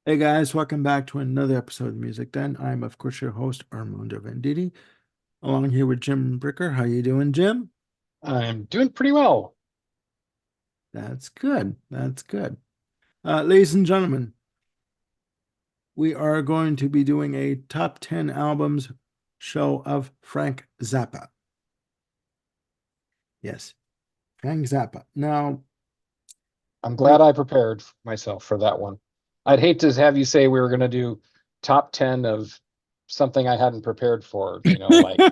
Hey guys, welcome back to another episode of Music Den. I'm of course your host Armando Venditti, along here with Jim Bricker. How you doing, Jim? I'm doing pretty well. That's good. That's good. Ladies and gentlemen, we are going to be doing a top 10 albums show of Frank Zappa. Yes, Frank Zappa. Now, I'm we glad I prepared myself for that one. I'd hate to have you say we were going to do top 10 of something I hadn't prepared for, like yeah,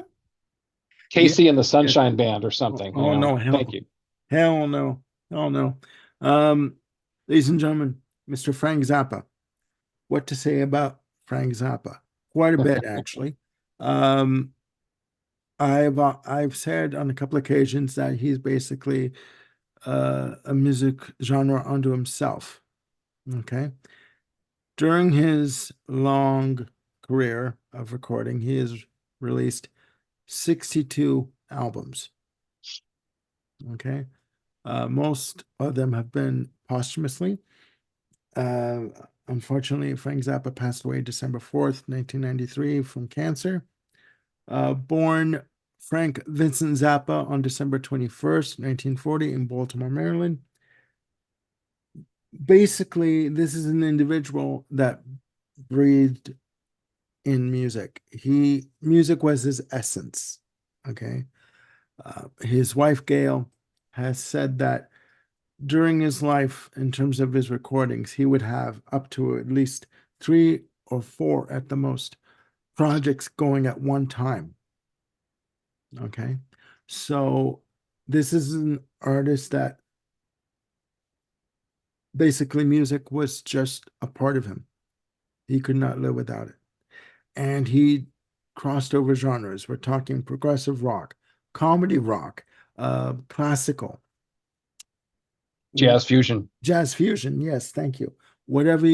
Casey and the yeah. Sunshine Band or Oh, something, oh no, Thank you. hell no. Hell no. Um, Ladies and gentlemen, Mr. Frank Zappa. What to say about Frank Zappa? Quite a bit, actually. Um, I've said on a couple occasions that he's basically a music genre unto himself. Okay. During his long career of recording, he has released 62 albums. Okay. Most of them have been posthumously. Uh, Unfortunately, Frank Zappa passed away December 4th, 1993 from cancer. Born Frank Vincent Zappa on December 21st, 1940 in Baltimore, Maryland. Basically, this is an individual that breathed in music. Music was his essence. Okay. His wife, Gail, has said that during his life, in terms of his recordings, he would have up to at least three or four at the most projects going at one time. Okay. So this is an artist that basically music was just a part of him. He could not live without it. And he crossed over genres. We're talking progressive rock, comedy rock, classical, Jazz fusion. jazz fusion. Yes, thank you. Whatever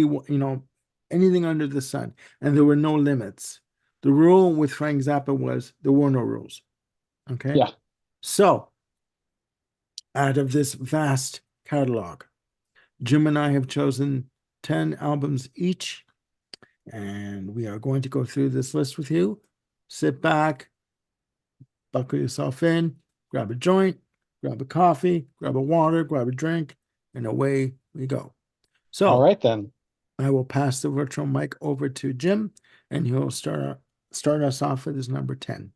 anything under the sun. And there were no limits. The rule with Frank Zappa was there were no rules. Okay. Yeah. So out of this vast catalog, Jim and I have chosen 10 albums each, and we are going to go through this list with you. Sit back, buckle yourself in, grab a joint, grab a coffee, grab a water, grab a drink, and away we go. All So right then. I will pass the virtual mic over to Jim, and he'll start us off with his number 10.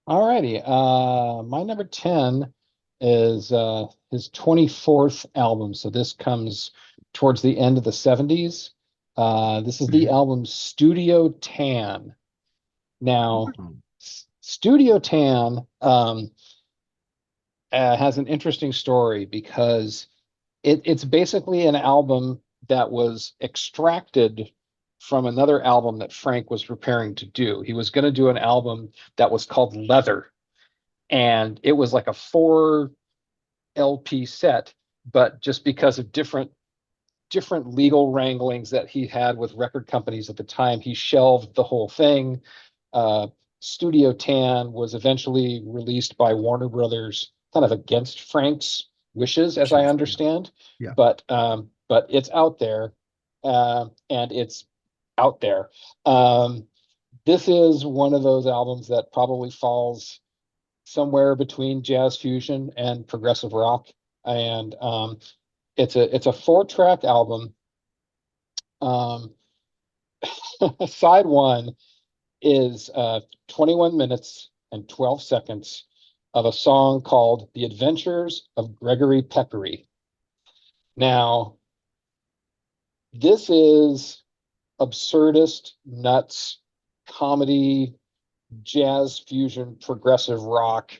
All righty. My number 10 is his 24th album. So this comes towards the end of the 70s. This is the Mhm. album Studio Tan. Now, Studio Tan has an interesting story because it's basically an album that was extracted from another album that Frank was preparing to do. He was going to do an album that was called Leather, and it was like a 4 LP set, but just because of different legal wranglings that he had with record companies at the time, he shelved the whole thing. Uh, Studio Tan was eventually released by Warner Brothers, kind of against Frank's wishes, as I understand. Yeah. But it's out there, and it's out there. Um, this is one of those albums that probably falls somewhere between jazz fusion and progressive rock, and it's a 4 track album. Um, Side one is 21 minutes and 12 seconds of a song called The Adventures of Gregory Peccary. Now, this is absurdist, nuts, comedy, jazz fusion, progressive rock.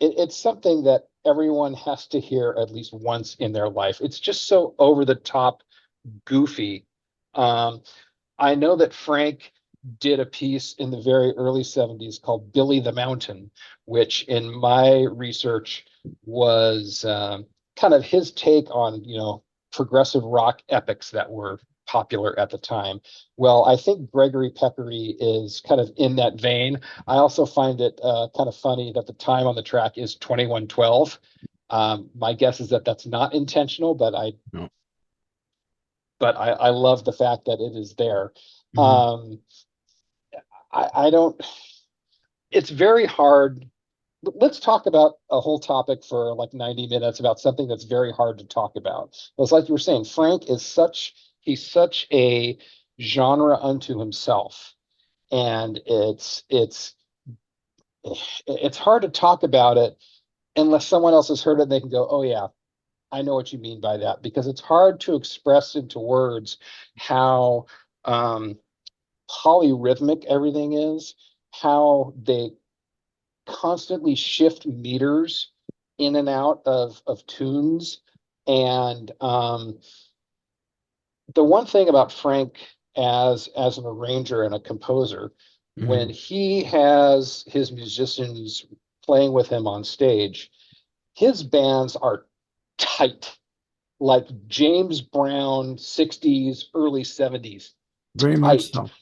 It's something that everyone has to hear at least once in their life. It's just so over the top goofy. Um, I know that Frank did a piece in the very early 70s called Billy the Mountain, which in my research was kind of his take on, progressive rock epics that were popular at the time. Well, I think Gregory Peccary is kind of in that vein. I also find it kind of funny that the time on the track is 21:12. My guess is that that's not intentional, but I No. but I love the fact that it is there. Mhm. Um, I don't, it's very hard. Let's talk about a whole topic for like 90 minutes about something that's very hard to talk about. It's like you were saying, Frank is he's such a genre unto himself. And it's hard to talk about it unless someone else has heard it and they can go, oh yeah, I know what you mean by that, because it's hard to express into words how um, polyrhythmic everything is, how they constantly shift meters in and out of tunes. And the one thing about Frank as an arranger and a composer, when Mhm. he has his musicians playing with him on stage, his bands are tight, like James Brown 60s, early 70s, Very much tight. so.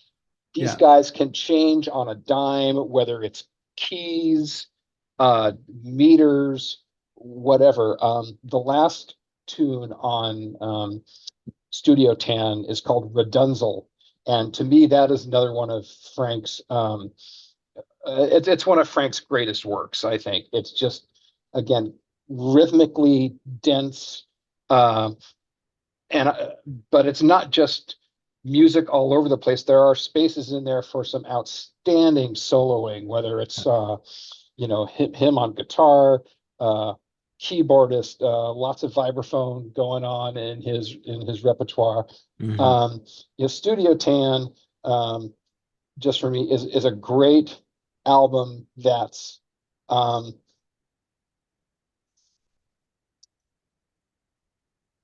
These Yeah. guys can change on a dime, whether it's keys, meters, whatever. The last tune on Studio Tan is called Redunzel. And to me, that is another one of Frank's, it's one of Frank's greatest works, I think. It's just, again, rhythmically dense, uh, and but it's not just music all over the place. There are spaces in there for some outstanding soloing, whether it's him on guitar, uh, keyboardist, lots of vibraphone going on in his repertoire. Mhm. Um, Studio Tan, um, just for me, is a great album that's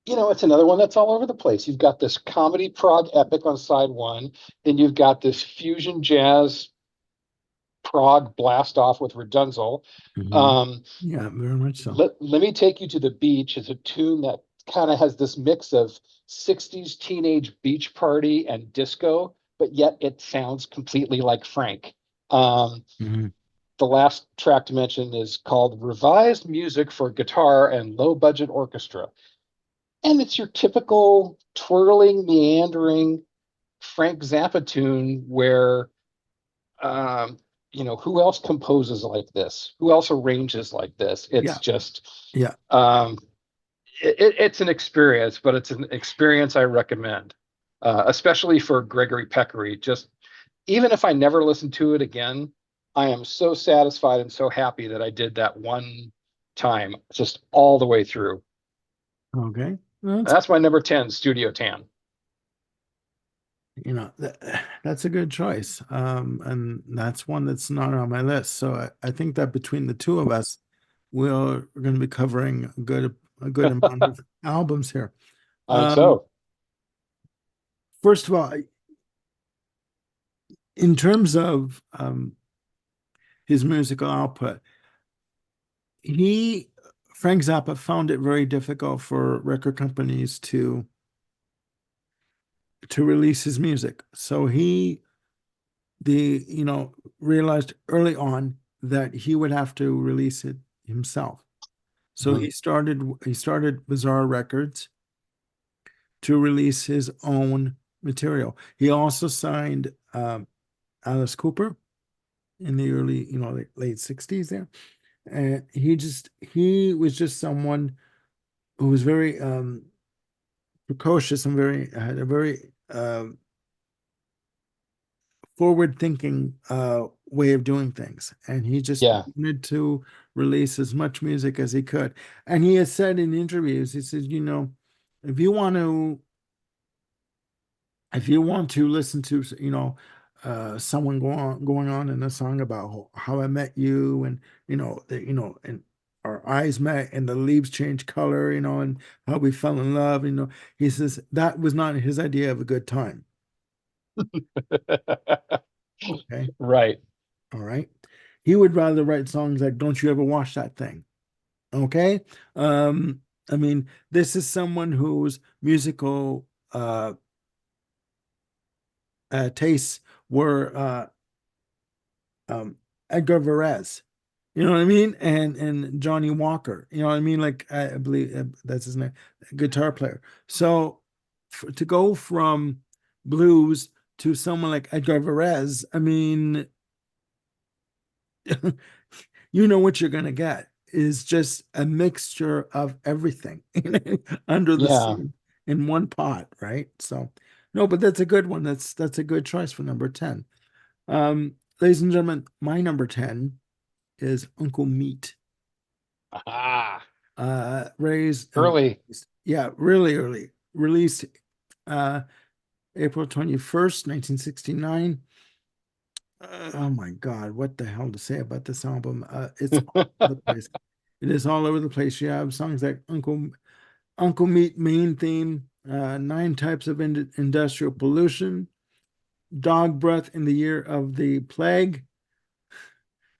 it's another one that's all over the place. You've got this comedy prog epic on side one, then you've got this fusion jazz prog blast off with Redunzel. Mhm. Um, Yeah, very much so. let me take you to the beach is a tune that kind of has this mix of 60s teenage beach party and disco, but yet it sounds completely like Frank. Um, Mhm. the last track to mention is called Revised Music for Guitar and Low Budget Orchestra. And it's your typical twirling, meandering Frank Zappa tune where, um, who else composes like this? Who else arranges like this? It's Yeah. just, Yeah. um, it's an experience, but it's an experience I recommend, especially for Gregory Peccary. Just even if I never listen to it again, I am so satisfied and so happy that I did that one time, just all the way through. Okay. Well, that's That's my number 10, Studio Tan. that's a good choice. And that's one that's not on my list. So I think that between the two of us, we're going to be covering a good amount of albums here. I think Um, so. First of all, in terms of his musical output, he Frank Zappa found it very difficult for record companies to release his music. So he the you know realized early on that he would have to release it himself. So Mhm. he started Bizarre Records to release his own material. He also signed Alice Cooper in the early, late 60s there. And he was just someone who was very precocious and very had a very forward thinking way of doing things. And he just Yeah. wanted to release as much music as he could. And he has said in interviews, he says, if you want to if you want to listen to someone going on in a song about how I met you, and and our eyes met and the leaves changed color, and how we fell in love, he says that was not his idea of a good time. Okay. Right. All right. He would rather write songs like "Don't You Ever Wash That Thing." Okay. I mean, this is someone whose musical tastes were um, Edgar Varese, you know what I mean, and Johnny Walker, you know what I mean, like I believe that's his name, guitar player. So to go from blues to someone like Edgar Varese, I mean, you know what you're going to get is just a mixture of everything under the Yeah. sea in one pot, right? So, no, but that's a good one. That's a good choice for number 10. Ladies and gentlemen, my number 10 is Uncle Meat. Ah, Raised, early. yeah, really early. Released uh April 21st, 1969. Oh my God, what the hell to say about this album? It's all over the place. It is all over the place. You have songs like Uncle Meat Main Theme, Nine Types of Industrial Pollution, Dog Breath in the Year of the Plague,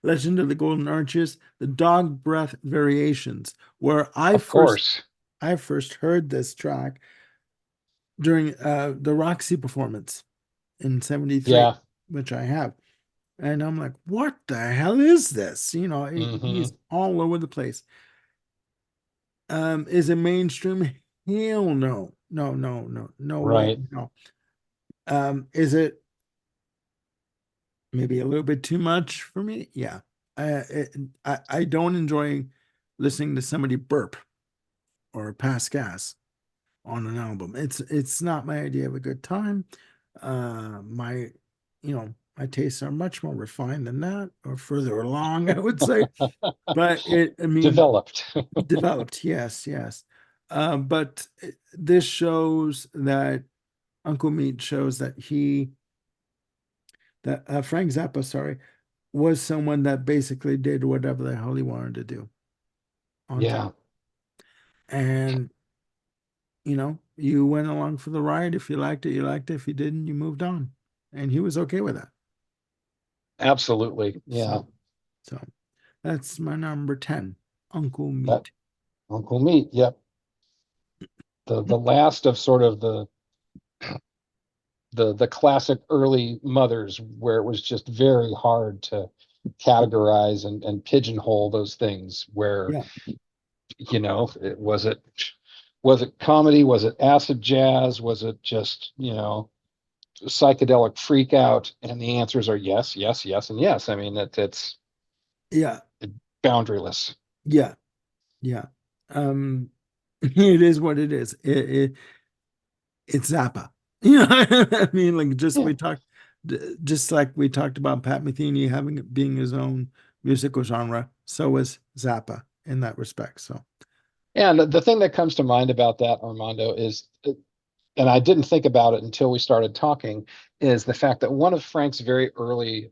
Legend of the Golden Arches, the Dog Breath Variations, where Of course. I first heard this track during the Roxy performance in 73, Yeah. which I have. And I'm like, what the hell is this? You know, Hmm. he's all over the place. Is it mainstream? Hell no. No, no, no, no way. Right. No. Is it maybe a little bit too much for me? Yeah. I don't enjoy listening to somebody burp or pass gas on an album. It's not my idea of a good time. My, my tastes are much more refined than that, or further along, I would say. But I mean, Developed. developed, yes, yes. But this shows that Uncle Meat shows that Frank Zappa, sorry, was someone that basically did whatever the hell he wanted to do on top. Yeah, And, you went along for the ride. If you liked it, you liked it. If you didn't, you moved on. And he was okay with that. absolutely. Yeah. So, so that's my number 10, Uncle That Meat. Uncle Meat. Yep. The last of sort of the classic early mothers where it was just very hard to categorize and pigeonhole those things where, Yeah, it comedy? Was it acid jazz? Was it just, psychedelic freak out? And the answers are yes, yes, yes, and yes. I mean, it's yeah, boundaryless. yeah, yeah. Um, it is what it is. It's Zappa. I mean, like Yeah. just like we talked about Pat Metheny having it being his own musical genre. So is Zappa in that respect. So And the thing that comes to mind about that, Armando, is, and I didn't think about it until we started talking, is the fact that one of Frank's very early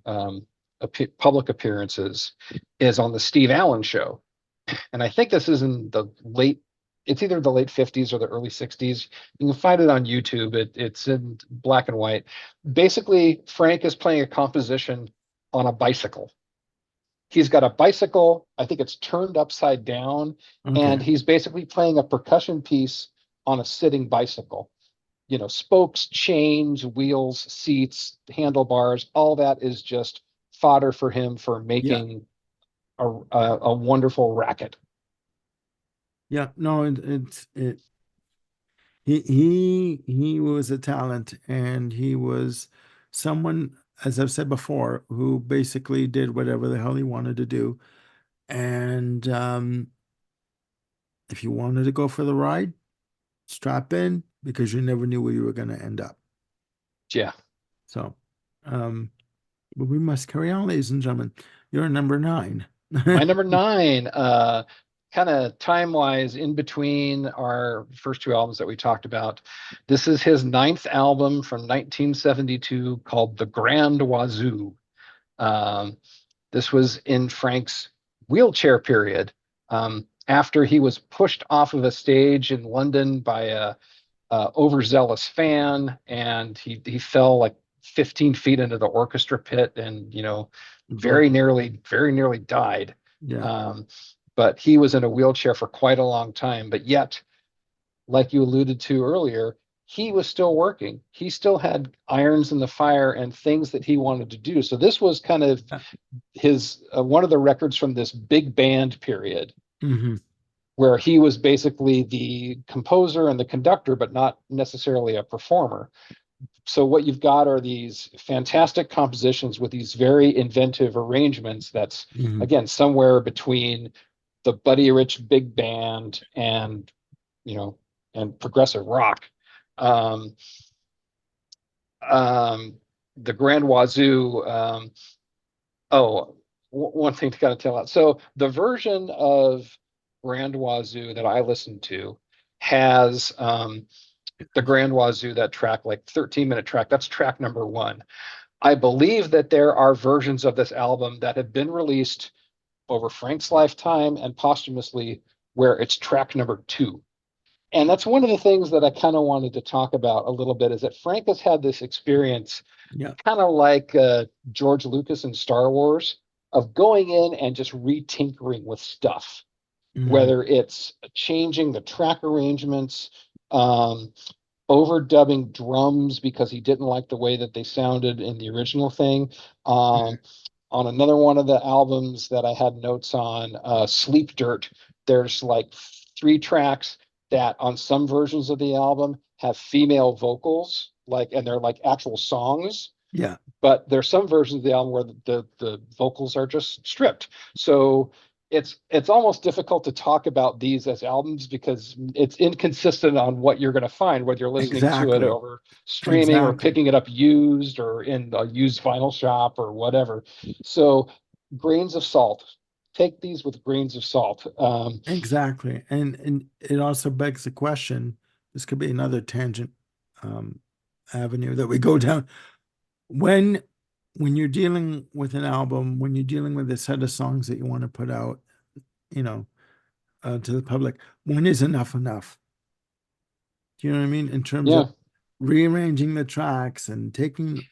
public appearances is on the Steve Allen show. And I think this is in it's either the late 50s or the early 60s. You can find it on YouTube. It's in black and white. Basically, Frank is playing a composition on a bicycle. He's got a bicycle. I think it's turned upside down, okay. and he's basically playing a percussion piece on a sitting bicycle. Spokes, chains, wheels, seats, handlebars, all that is just fodder for him for Yeah. making a wonderful racket. Yeah. No, he was a talent, and he was someone, as I've said before, who basically did whatever the hell he wanted to do. And if you wanted to go for the ride, strap in because you never knew where you were going to end up. Yeah. So, um, but we must carry on, ladies and gentlemen. You're number 9. My number nine, kind of time wise in between our first two albums that we talked about. This is his ninth album from 1972 called The Grand Wazoo. Um, this was in Frank's wheelchair period. After he was pushed off of a stage in London by a overzealous fan, and he fell like 15 feet into the orchestra pit, and Oh, very nearly died. yeah. Um, but he was in a wheelchair for quite a long time. But yet, like you alluded to earlier, he was still working. He still had irons in the fire and things that he wanted to do. So this was kind of his one of the records from this big band period. Hmm. where he was basically the composer and the conductor, but not necessarily a performer. So what you've got are these fantastic compositions with these very inventive arrangements that's, Mhm. again, somewhere between the Buddy Rich big band and, you know, and progressive rock. Um, um, the Grand Wazoo. Oh, one thing to kind of tell out. So the version of Grand Wazoo that I listened to has the Grand Wazoo, that track, like 13-minute track. That's track number one. I believe that there are versions of this album that have been released over Frank's lifetime and posthumously where it's track number two. And that's one of the things that I kind of wanted to talk about a little bit is that Frank has had this experience Yeah. kind of like George Lucas in Star Wars of going in and just retinkering with stuff, Mhm. whether it's changing the track arrangements, um, overdubbing drums because he didn't like the way that they sounded in the original thing. Mhm. Um, on another one of the albums that I had notes on, Sleep Dirt, there's like three tracks that on some versions of the album have female vocals, like, and they're like actual songs, Yeah. but there's some versions of the album where the vocals are just stripped. So it's almost difficult to talk about these as albums because it's inconsistent on what you're going to find, whether you're listening to it Exactly. over streaming or Exactly. picking it up used or in a used vinyl shop or whatever. So grains of salt. Take these with grains of salt. Exactly. And it also begs the question, this could be another tangent um avenue that we go down. When when you're dealing with an album, when you're dealing with a set of songs that you want to put out, you know, to the public, when is enough enough? Do you know what I mean? In terms of Yeah, rearranging the tracks and taking,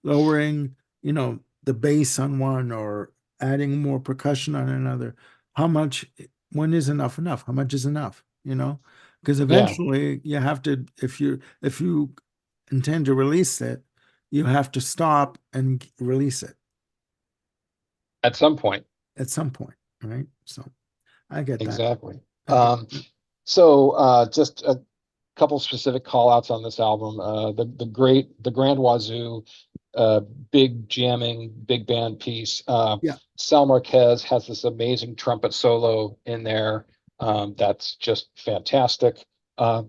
lowering, the bass on one or adding more percussion on another. How much, when is enough enough? How much is enough? Because yeah. eventually you have to, if you intend to release it, you have to stop and release it At some point, at some point, right? So I get that. exactly. I get Um, that. so just a couple specific call outs on this album. The Grand Wazoo, uh, big jamming, big band piece. Yeah. Sal Marquez has this amazing trumpet solo in there. That's just fantastic. Uh,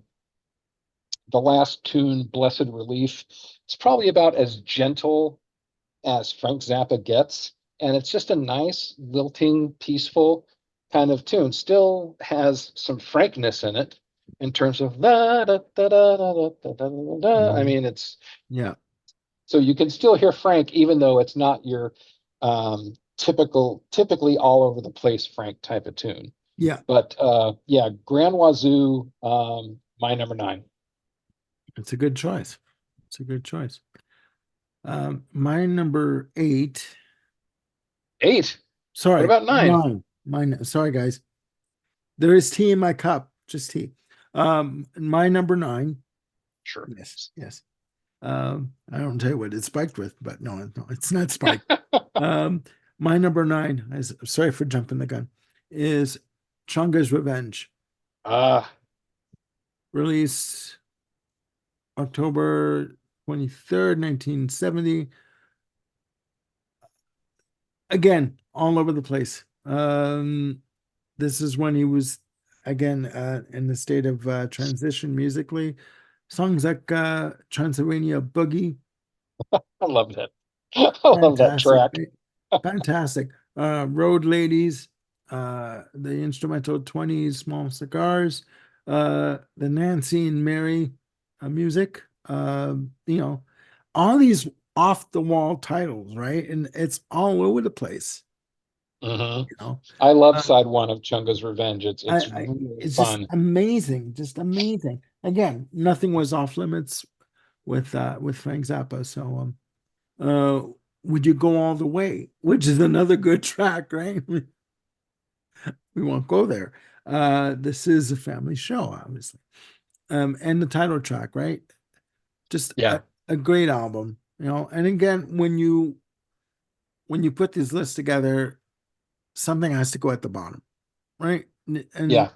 the last tune, Blessed Relief, it's probably about as gentle as Frank Zappa gets. And it's just a nice, lilting, peaceful kind of tune. Still has some frankness in it in terms of da da da da da da da da da. I Mhm. mean, it's Yeah. so you can still hear Frank, even though it's not your typically all over the place Frank type of tune. Yeah. But yeah, Grand Wazoo, my number nine. It's a good choice. It's a good choice. My number eight, Eight. What sorry, about nine? nine. Mine, sorry, guys. There is tea in my cup, just tea. My number nine. Sure. Yes, yes. I don't tell you what it's spiked with, but no, it's not spiked. Um, my number nine is sorry for jumping the gun, is Chunga's Revenge, Ah, released October 23rd, 1970. Again, all over the place. This is when he was again in the state of transition musically. Songs like Transylvania Boogie, I love that. I love that fantastic, track. fantastic. Road Ladies, the instrumental 20s Small Cigars, the Nancy and Mary music, all these off the wall titles, right? And it's all over the place, Hmm. you know. I love Uh, side one of Chunga's Revenge. I, It's I really it's fun. just amazing. Again, nothing was off limits with Frank Zappa. So would you go all the way? Which is another good track, right? We won't go there. This is a family show, obviously. And the title track, right? Just Yeah. a great album, And again, when you put these lists together, something has to go at the bottom, right? And Yeah.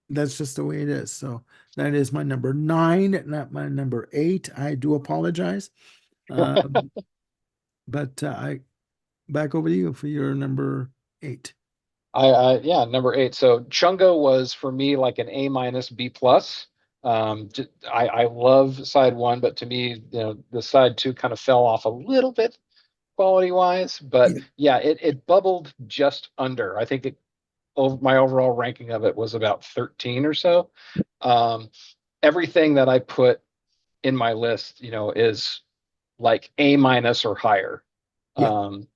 that's just the way it is. So that is my number nine, not my number eight. I do apologize. Um, but I back over to you for your number eight. Yeah, number eight. So Chungo was for me like an A minus B plus. I love side one, but to me, the side two kind of fell off a little bit quality wise. But Yeah. yeah, it bubbled just under. I think my overall ranking of it was about 13 or so. Um, Everything that I put in my list, is like A minus or higher. Yeah. Um,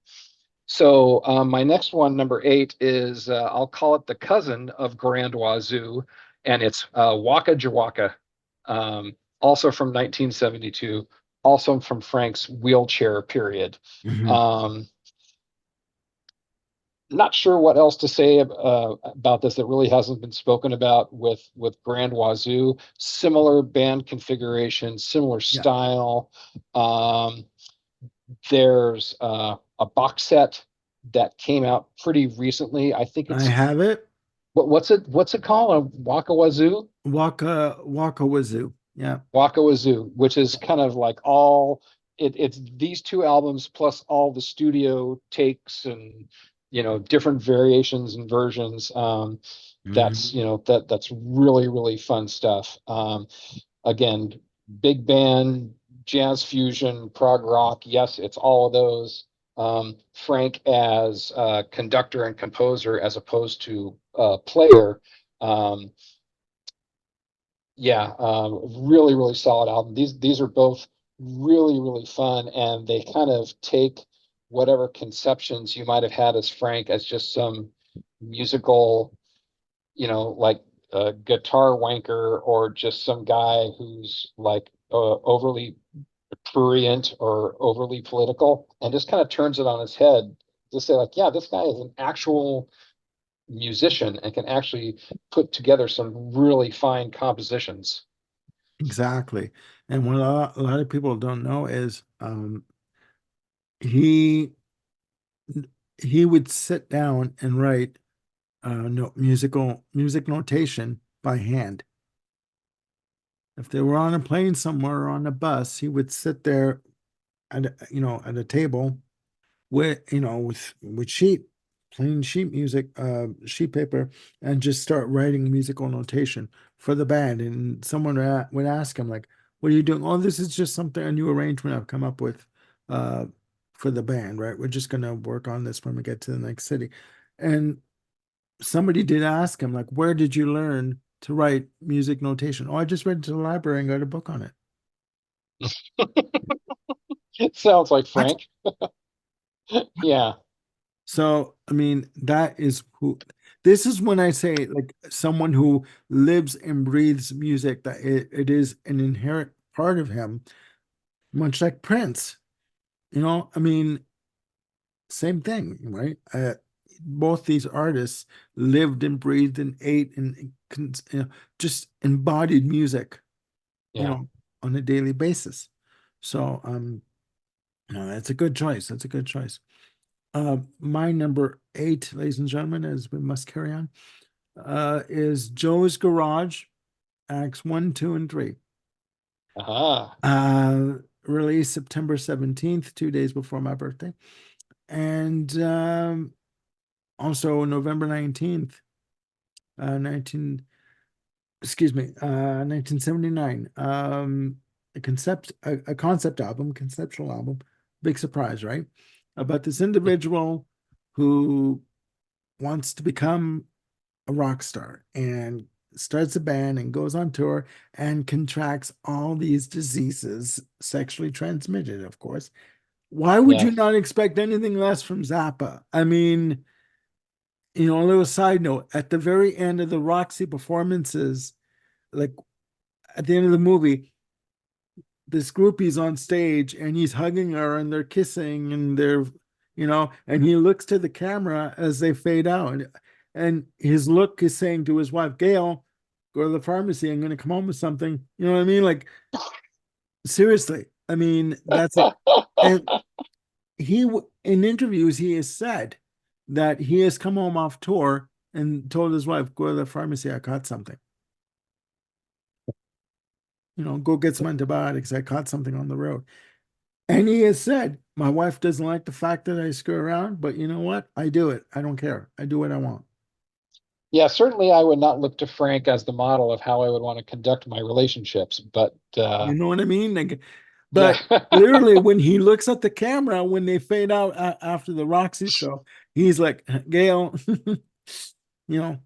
so my next one, number eight, is I'll call it the cousin of Grand Wazoo, and it's Waka Jawaka, also from 1972, also from Frank's Wheelchair period. Mhm. Um, Not sure what else to say about this that really hasn't been spoken about with Grand Wazoo. Similar band configuration, similar Yeah. style. Um, there's a box set that came out pretty recently. I think I it's have it. what's it called? A Waka Wazoo? Waka Wazoo. Yeah. Waka Wazoo, which is kind of like it's these two albums plus all the studio takes and different variations and versions. That's Mhm. you know that that's really really fun stuff. Again, big band, jazz fusion, prog rock. Yes, it's all of those. Frank as conductor and composer as opposed to player. Um, yeah, really, really solid album. These are both really, really fun, and they kind of take whatever conceptions you might have had as Frank as just some musical, like a guitar wanker or just some guy who's like overly prurient or overly political, and just kind of turns it on its head to say like, yeah, this guy is an actual musician and can actually put together some really fine compositions. Exactly. And what a lot of people don't know is he he would sit down and write no music notation by hand. If they were on a plane somewhere or on a bus, he would sit there at a table with with plain sheet music, sheet paper, and just start writing musical notation for the band. And someone would ask him like, "What are you doing?" "Oh, this is just something, a new arrangement I've come up with uh for the band, right? We're just gonna work on this when we get to the next city." And somebody did ask him like, "Where did you learn to write music notation?" "Oh, I just went to the library and got a book on it." It sounds like What? Frank. Yeah. So, I mean, that is who this is when I say like someone who lives and breathes music, that it is an inherent part of him, much like Prince. I mean, same thing, right? Both these artists lived and breathed and ate and just embodied music, you Yeah. know, on a daily basis. So, no, that's a good choice. That's a good choice. My number eight, ladies and gentlemen, as we must carry on, is Joe's Garage, Acts 1, 2, and 3. Uh-huh. Uh, Released September 17th, 2 days before my birthday. And also November 19th, 1979. A concept album, conceptual album, big surprise, right? About this individual who wants to become a rock star and starts a band and goes on tour and contracts all these diseases, sexually transmitted, of course. Why would you Yeah. not expect anything less from Zappa? I mean, a little side note, at the very end of the Roxy performances, like at the end of the movie, this groupie's on stage and he's hugging her and they're kissing and and he looks to the camera as they fade out. And his look is saying to his wife, Gail, go to the pharmacy. I'm going to come home with something. You know what I mean? Like, seriously. I mean, that's it. And in interviews, he has said that he has come home off tour and told his wife, "Go to the pharmacy. I caught something. Go get some antibiotics. I caught something on the road." And he has said, "My wife doesn't like the fact that I screw around, but you know what? I do it. I don't care. I do what I want." Yeah, certainly I would not look to Frank as the model of how I would want to conduct my relationships, but You know what I mean? Like, yeah. but literally, when he looks at the camera, when they fade out after the Roxy show, he's like, "Gail, you know,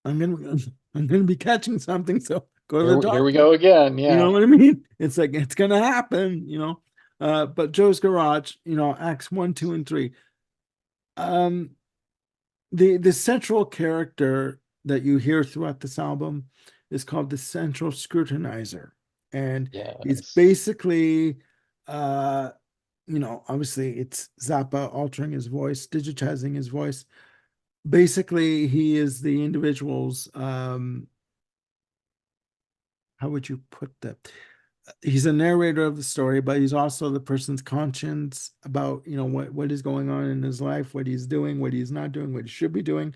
I'm gonna, I'm gonna be catching something, so go to the Here we doctor." go again. You Yeah. know what I mean? It's like it's gonna happen. But Joe's Garage, acts one, two, and three. Um, the central character that you hear throughout this album is called the central scrutinizer, and he's Yes. basically uh obviously it's Zappa altering his voice, digitizing his voice. Basically, he is the individual's how would you put that? He's a narrator of the story, but he's also the person's conscience about, what is going on in his life, what he's doing, what he's not doing, what he should be doing.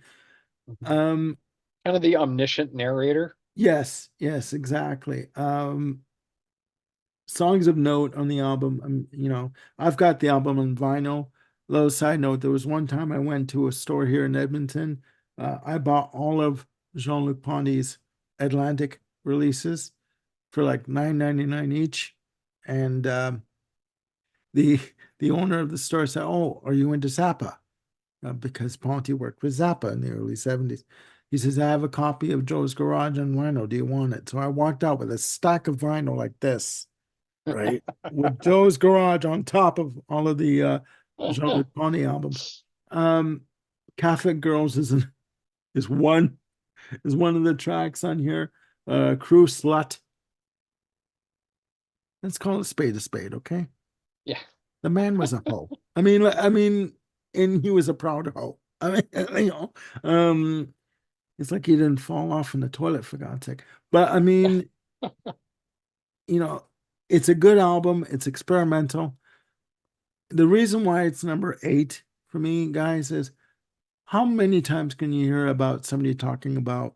Mhm. Um, Kind of the omniscient narrator. yes, yes, exactly. Songs of note on the album. I've got the album on vinyl. Little side note, there was one time I went to a store here in Edmonton. I bought all of Jean-Luc Ponty's Atlantic releases for like 9.99 each. And the the owner of the store said, "Oh, are you into Zappa?" Because Ponty worked with Zappa in the early 70s. He says, "I have a copy of Joe's Garage on vinyl. Do you want it?" So I walked out with a stack of vinyl like this, right? With Joe's Garage on top of all of the Jean-Luc Ponty albums. Um, Catholic Girls is one is one of the tracks on here. Crew Slut. Let's call it a spade, okay? Yeah. The man was a hoe. I mean, and he was a proud hoe. I mean, um, it's like he didn't fall off in the toilet for God's sake. But I mean, you know, it's a good album. It's experimental. The reason why it's number 8 for me, guys, is how many times can you hear about somebody talking about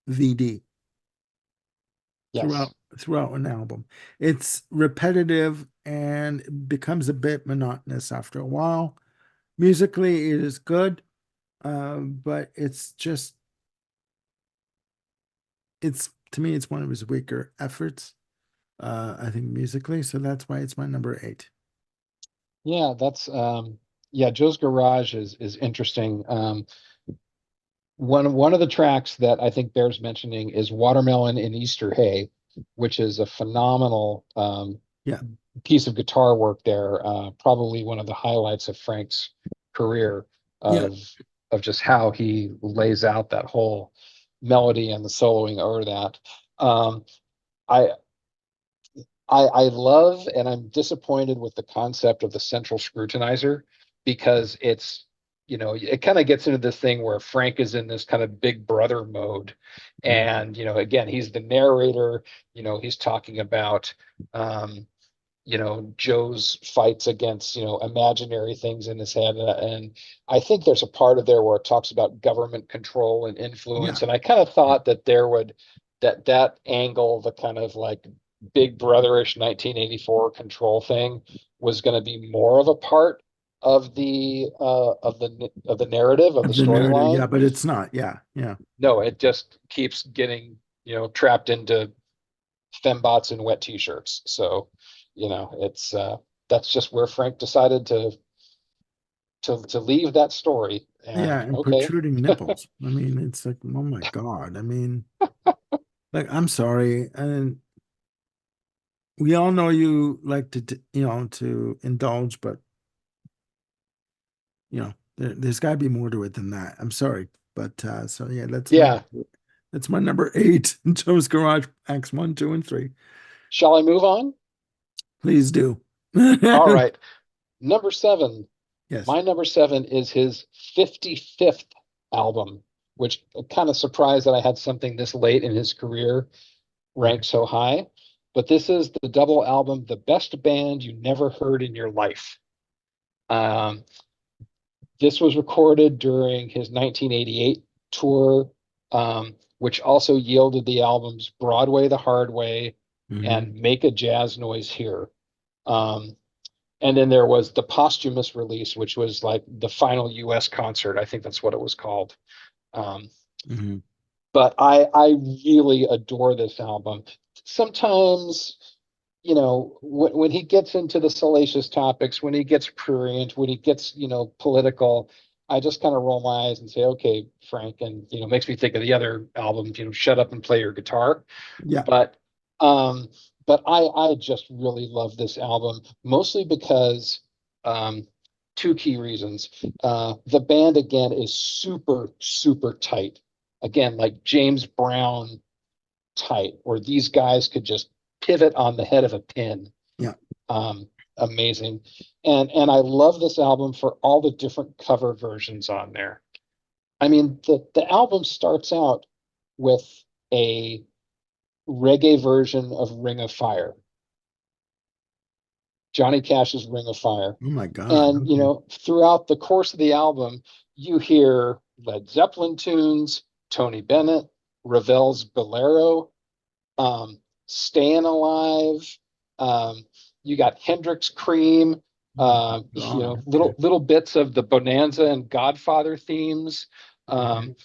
VD throughout Yes. throughout an album? It's repetitive and becomes a bit monotonous after a while. Musically, it is good, but it's to me, it's one of his weaker efforts. I think musically, so that's why it's my number 8. Yeah, that's yeah, Joe's Garage is interesting. One of the tracks that I think bears mentioning is Watermelon in Easter Hay, which is a phenomenal Yeah, piece of guitar work there. Probably one of the highlights of Frank's career yeah, of just how he lays out that whole melody and the soloing over that. Um, I I love and I'm disappointed with the concept of the central scrutinizer because it kind of gets into this thing where Frank is in this kind of big brother mode. yeah, And, again, he's the narrator, he's talking about, Joe's fights against, imaginary things in his head. And I think there's a part of there where it talks about government control and influence. yeah, And I kind of thought that that angle, the kind of like big brotherish 1984 control thing was going to be more of a part of the narrative of the of the narrative. Yeah, storyline. but it's not. Yeah, yeah, No, it just keeps getting, trapped into fembots and wet t-shirts. So, it's that's just where Frank decided to leave that story. yeah, And and okay. protruding nipples. I mean, it's like, oh my God. I mean, like, I'm sorry, and we all know you like to indulge, but there's got to be more to it than that. I'm sorry, but so yeah, Yeah. that's my number 8. Joe's Garage Acts 1, 2, and 3. Shall I move on? Please do. All right. Number 7. Yes. My number 7 is his 55th album, which kind of surprised that I had something this late in his career Okay. ranked so high. But this is the double album, The Best Band You Never Heard in Your Life. Um, This was recorded during his 1988 tour, which also yielded the albums Broadway the Hard Way Hmm. and Make a Jazz Noise Here. Um, and then there was the posthumous release, which was like the final US concert. I think that's what it was called. Um, Hmm. but I really adore this album. Sometimes, when he gets into the salacious topics, when he gets prurient, when he gets, political, I just kind of roll my eyes and say, okay, Frank, and makes me think of the other albums, Shut Up and Play Your Guitar. Yeah. But um, but I just really love this album, mostly because um, two key reasons. The band again is super, super tight. Again, like James Brown tight, where these guys could just pivot on the head of a pin. Yeah. Um, Amazing. And I love this album for all the different cover versions on there. I mean, the album starts out with a reggae version of Ring of Fire, Johnny Cash's Ring of Fire. Oh my God. And, Okay. throughout the course of the album, you hear Led Zeppelin tunes, Tony Bennett, Ravel's Bolero, um, Staying Alive. Um, you got Hendrix Cream, Oh my God. Okay. little bits of the Bonanza and Godfather themes. Hmm. Um,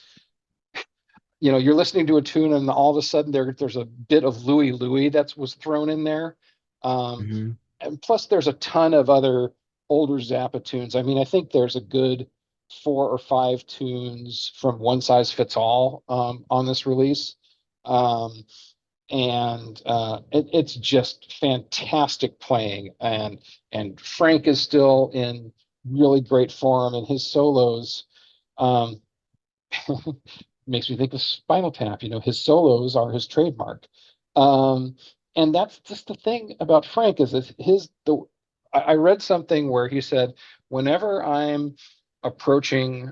you're listening to a tune and all of a sudden there's a bit of Louie Louie that was thrown in there. Um, Hmm. and plus there's a ton of other older Zappa tunes. I mean, I think there's a good 4 or 5 tunes from One Size Fits All on this release. Um, and it's just fantastic playing. And Frank is still in really great form, and his solos. Um, Makes me think of Spinal Tap. His solos are his trademark. Um, and that's just the thing about Frank is that I read something where he said, whenever I'm approaching,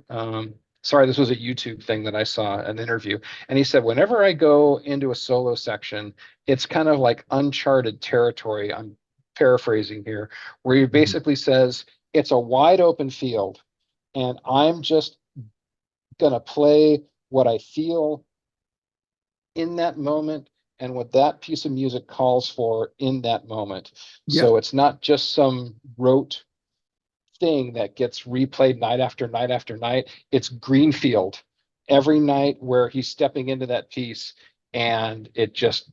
sorry, this was a YouTube thing that I saw an interview, and he said, whenever I go into a solo section, it's kind of like uncharted territory. I'm paraphrasing here, where he Hmm. basically says it's a wide open field, and I'm just gonna play what I feel in that moment and what that piece of music calls for in that moment. Yeah. So it's not just some rote thing that gets replayed night after night after night. It's Greenfield every night where he's stepping into that piece and it just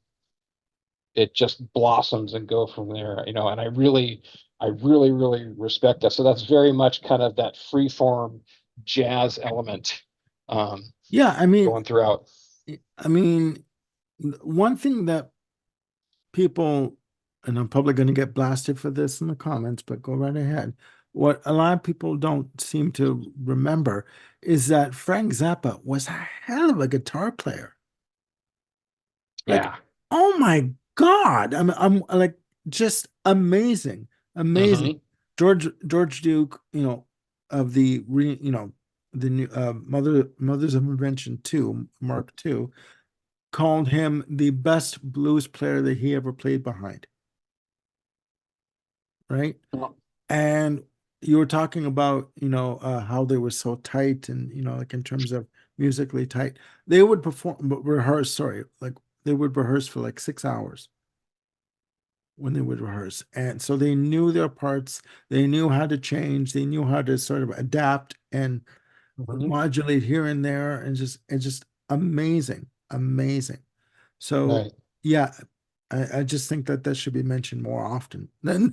blossoms and go from there, and I really respect that. So that's very much kind of that free form jazz element um, Yeah. going throughout. I mean, one thing that people, and I'm probably going to get blasted for this in the comments, but go right ahead. What a lot of people don't seem to remember is that Frank Zappa was a hell of a guitar player. Like, Yeah. oh my God. I'm like just amazing, amazing. Hmm. George Duke, of the new Mothers of Invention 2, Mark II, called him the best blues player that he ever played behind, right? And you were talking about, how they were so tight and, like in terms of musically tight. They would rehearse, sorry, like they would rehearse for like 6 hours when they would rehearse. And so they knew their parts, they knew how to change, they knew how to sort of adapt and Hmm. modulate here and there, and just amazing, amazing. So Right. yeah, I just think that that should be mentioned more often than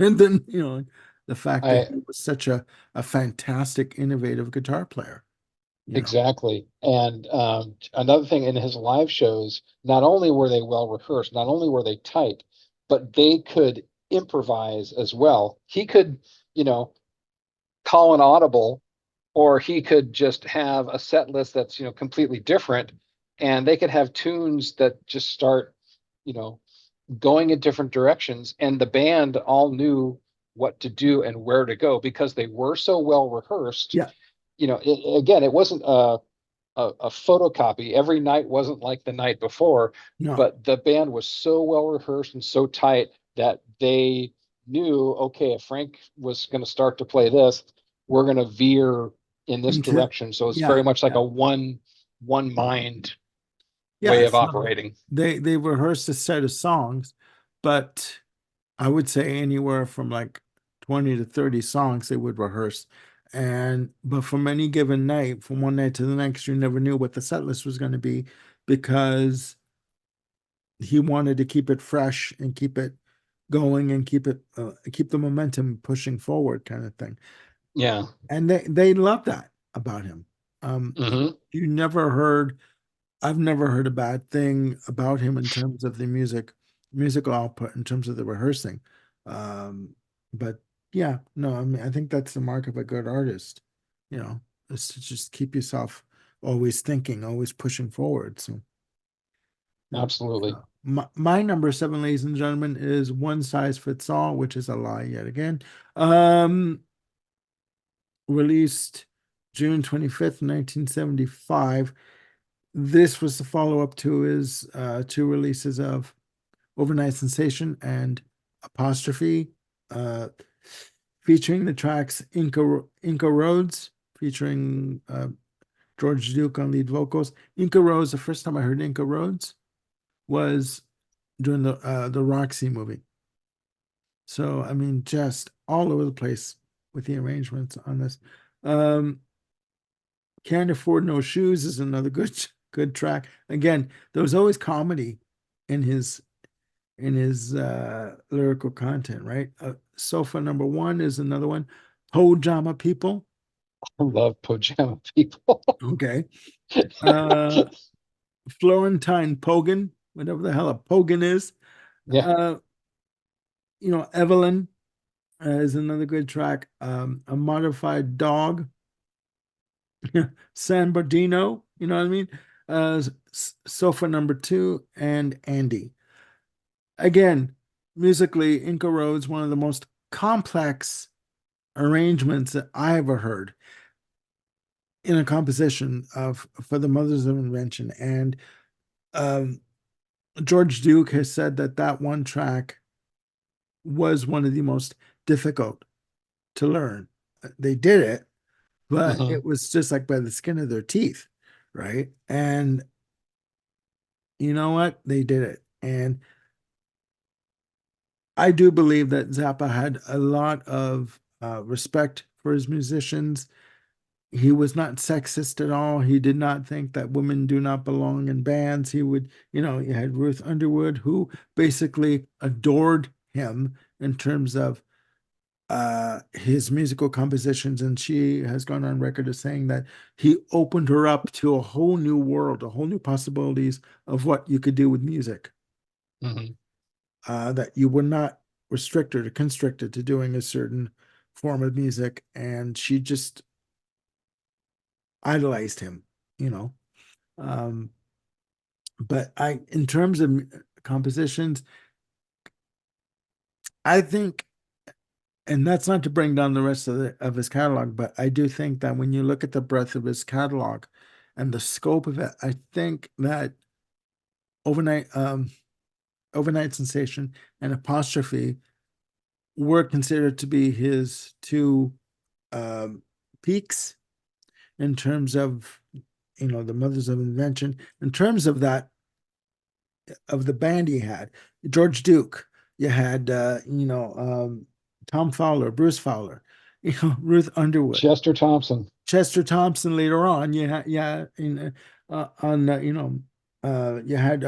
the fact that I he was such a fantastic, innovative guitar player. You know, Exactly. And another thing in his live shows, not only were they well rehearsed, not only were they tight, but they could improvise as well. He could, you know, call an audible, or he could just have a set list that's, completely different, and they could have tunes that just start, you know, going in different directions, and the band all knew what to do and where to go because they were so well rehearsed. yeah, Again, it wasn't a photocopy. Every night wasn't like the night before, no, but the band was so well rehearsed and so tight that they knew, okay, if Frank was going to start to play this, we're going to veer. in this Into direction. So it's very yeah, much like yeah, a one mind way yeah. of So operating. they rehearsed a set of songs, but I would say anywhere from like 20 to 30 songs they would rehearse. And but from any given night, from one night to the next, you never knew what the set list was going to be because he wanted to keep it fresh and keep it going and keep the momentum pushing forward kind of thing. Yeah. And they love that about him. Hmm. You never heard I've never heard a bad thing about him in terms of the musical output, in terms of the rehearsing. Um, but yeah, no, I mean, I think that's the mark of a good artist, you know, is to just keep yourself always thinking, always pushing forward. So, yeah. Absolutely. My number seven, ladies and gentlemen, is One Size Fits All, which is a lie yet again. Um, Released June 25th, 1975. This was the follow-up to his two releases of Overnight Sensation and Apostrophe, uh, featuring the tracks Inca Roads, featuring George Duke on lead vocals. Inca Roads, the first time I heard Inca Roads was during the Roxy movie. So I mean, just all over the place with the arrangements on this. Um, Can't Afford No Shoes is another good track. Again, there was always comedy in his lyrical content, right? Sofa Number One is another one. Pajama People. I love pajama people. Okay. Uh Florentine Pogan, whatever the hell a Pogan is. Yeah. Uh, Evelyn is another good track. A Modified Dog, San Bernardino, you know what I mean? Sofa Number Two and Andy. Again, musically, Inca Roads, one of the most complex arrangements that I ever heard in a composition of for the Mothers of Invention. And um, George Duke has said that that one track was one of the most difficult to learn. They did it, but Hmm. it was just like by the skin of their teeth, right? And you know what? They did it. And I do believe that Zappa had a lot of respect for his musicians. He was not sexist at all. He did not think that women do not belong in bands. He would, you had Ruth Underwood, who basically adored him in terms of his musical compositions. And she has gone on record as saying that he opened her up to a whole new world, a whole new possibilities of what you could do with music, Hmm. that you were not restricted or constricted to doing a certain form of music. And she just idolized him, you know. Um, but in terms of compositions, I think, and that's not to bring down the rest of his catalog, but I do think that when you look at the breadth of his catalog and the scope of it, I think that overnight, overnight sensation and apostrophe were considered to be his two um, peaks in terms of the mothers of invention. In terms of that, of the band he had. George Duke, you had Tom Fowler, Bruce Fowler, Ruth Underwood, Chester Thompson. Chester Thompson later on. You had on you had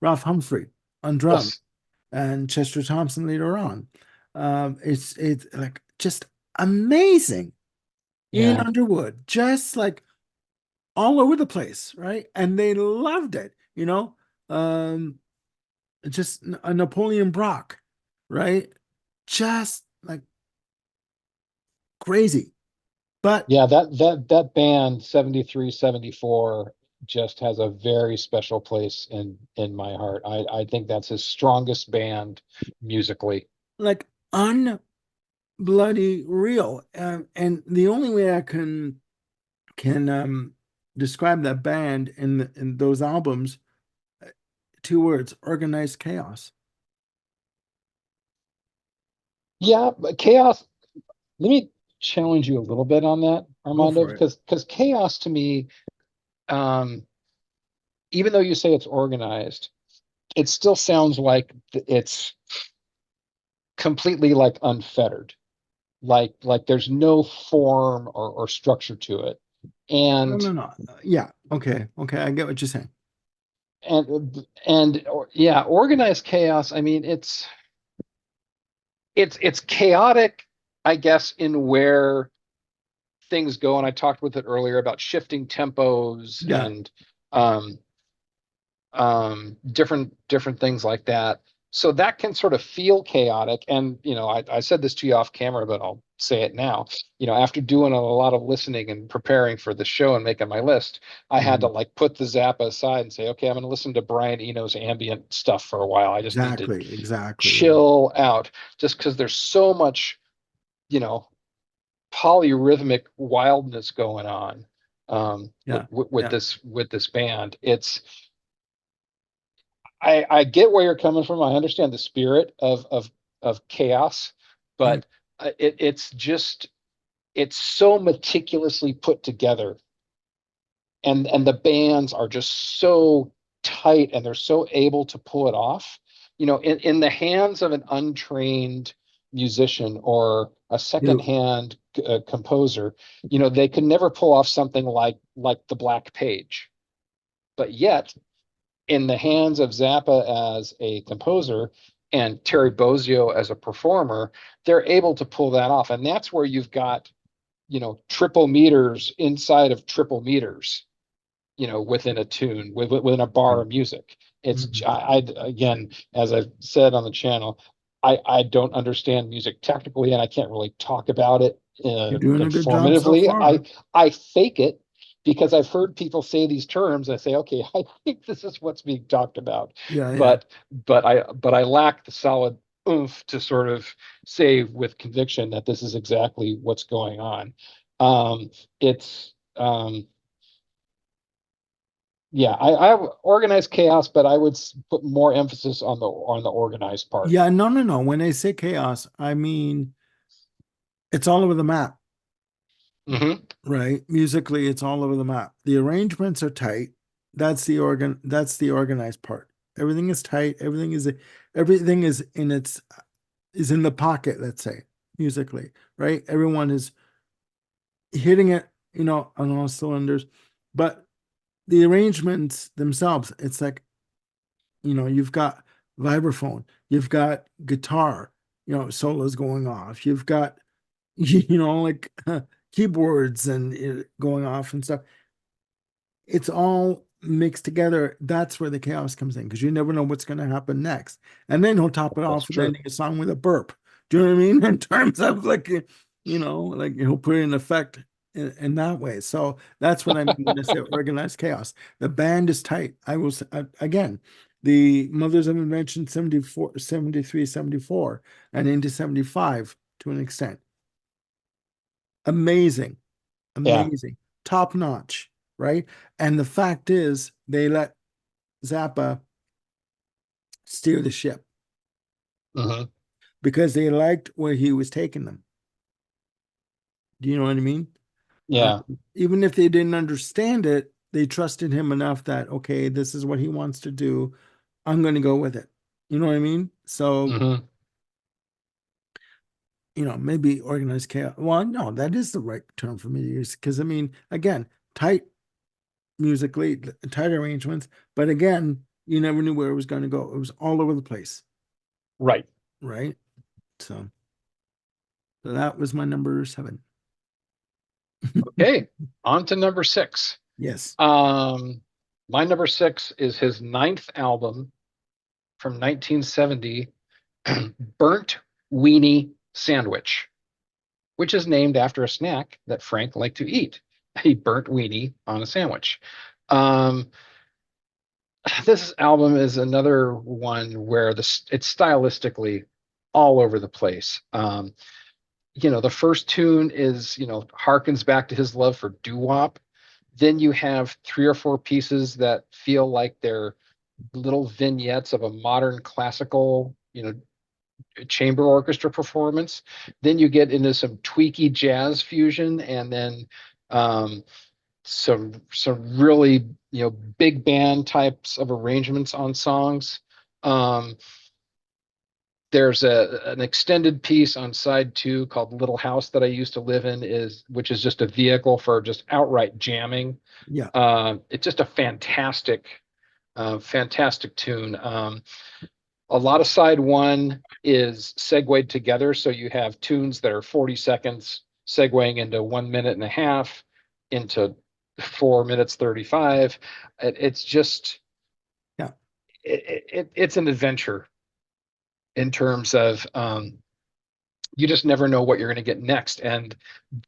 Ralph Humphrey on drums Yes. and Chester Thompson later on. It's like just amazing. Ian Yeah. Underwood, just like all over the place, right? And they loved it, Um, just a Napoleon Brock, right? Just like crazy. But Yeah, that band 73, 74 just has a very special place in my heart. I think that's his strongest band musically. like unbloody real. And the only way I can describe that band in those albums, two words: organized chaos. Yeah, but Chaos, let me challenge you a little bit on that. Go Armando? for it. Because chaos to me, um, even though you say it's organized, it still sounds like it's completely like unfettered, like there's no form or structure to it. No, And no, no. Yeah. Okay. Okay. I get what you're saying. yeah, organized chaos. I mean, it's chaotic, I guess, in where things go. And I talked with it earlier about shifting tempos Yeah. and um, different things like that. So that can sort of feel chaotic. And I said this to you off camera, but I'll say it now. After doing a lot of listening and preparing for the show and making my list, I had to Mhm. like put the Zappa aside and say, okay, I'm going to listen to Brian Eno's ambient stuff for a while. I just need to Exactly. Exactly. Yeah. chill out, just because there's so much, you know, polyrhythmic wildness going on Yeah. Yeah. with this band. I get where you're coming from. I understand the spirit of chaos, Yeah. but it's so meticulously put together, and the bands are just so tight, and they're so able to pull it off. In the hands of an untrained musician or a You, secondhand composer, they could never pull off something like the Black Page. But yet, in the hands of Zappa as a composer and Terry Bozzio as a performer, they're able to pull that off. And that's where you've got, triple meters inside of triple meters, within a tune, within a bar of music. mhm. Again, as I've said on the channel, I don't understand music technically, and I can't really talk about it You're doing a good job so informatively. I far. I fake it because I've heard people say these terms. I say, okay, I think this is what's being talked about, Yeah. Yeah. but I lack the solid oomph to sort of say with conviction that this is exactly what's going on. It's Yeah, I have organized chaos, but I would put more emphasis on the organized part. Yeah. No, no, no. When I say chaos, I mean it's all over the map, Hmm. right? Musically, it's all over the map. The arrangements are tight. That's the organized part. Everything is tight. Everything is in the pocket, let's say, musically, right? Everyone is hitting it, on all cylinders. But the arrangements themselves, it's like, you've got vibraphone, you've got guitar, solos going off, you've got, like keyboards and going off and stuff. It's all mixed together. That's where the chaos comes in because you never know what's going to happen next. And then he'll top it That's off with true. ending a song with a burp. Do you know what I mean? In terms of like, like he'll put in effect in that way. So that's what I mean when I say organized chaos. The band is tight. I will say, again, the Mothers of Invention 74, 73, 74, and into 75 to an extent. Amazing, Yeah. amazing, top notch, right? And the fact is, they let Zappa steer the ship Hmm. because they liked where he was taking them. Do you know what I mean? Uh, Yeah. Even if they didn't understand it, they trusted him enough that, okay, this is what he wants to do. I'm going to go with it. You know what I mean? So, Hmm. maybe organized chaos. Well, no, that is the right term for me to use because, I mean, again, tight musically, tight arrangements, but again, you never knew where it was going to go. It was all over the place, Right. right? So that was my number seven. Okay. On to number six. Yes. Um, my number six is his ninth album from 1970, Burnt Weenie Sandwich, which is named after a snack that Frank liked to eat. A burnt weenie on a sandwich. Um, this album is another one where it's stylistically all over the place. The first tune is, harkens back to his love for doo-wop. Then you have three or four pieces that feel like they're little vignettes of a modern classical, chamber orchestra performance. Then you get into some tweaky jazz fusion, and then Um, some really, big band types of arrangements on songs. Um, there's an extended piece on side two called Little House that I used to live in, which is just a vehicle for just outright jamming. Yeah. It's just a fantastic tune. A lot of side one is segued together. So you have tunes that are 40 seconds segueing into 1 minute and a half, into 4 minutes 35. It's just, Yeah. it's an adventure in terms of, you just never know what you're going to get next. And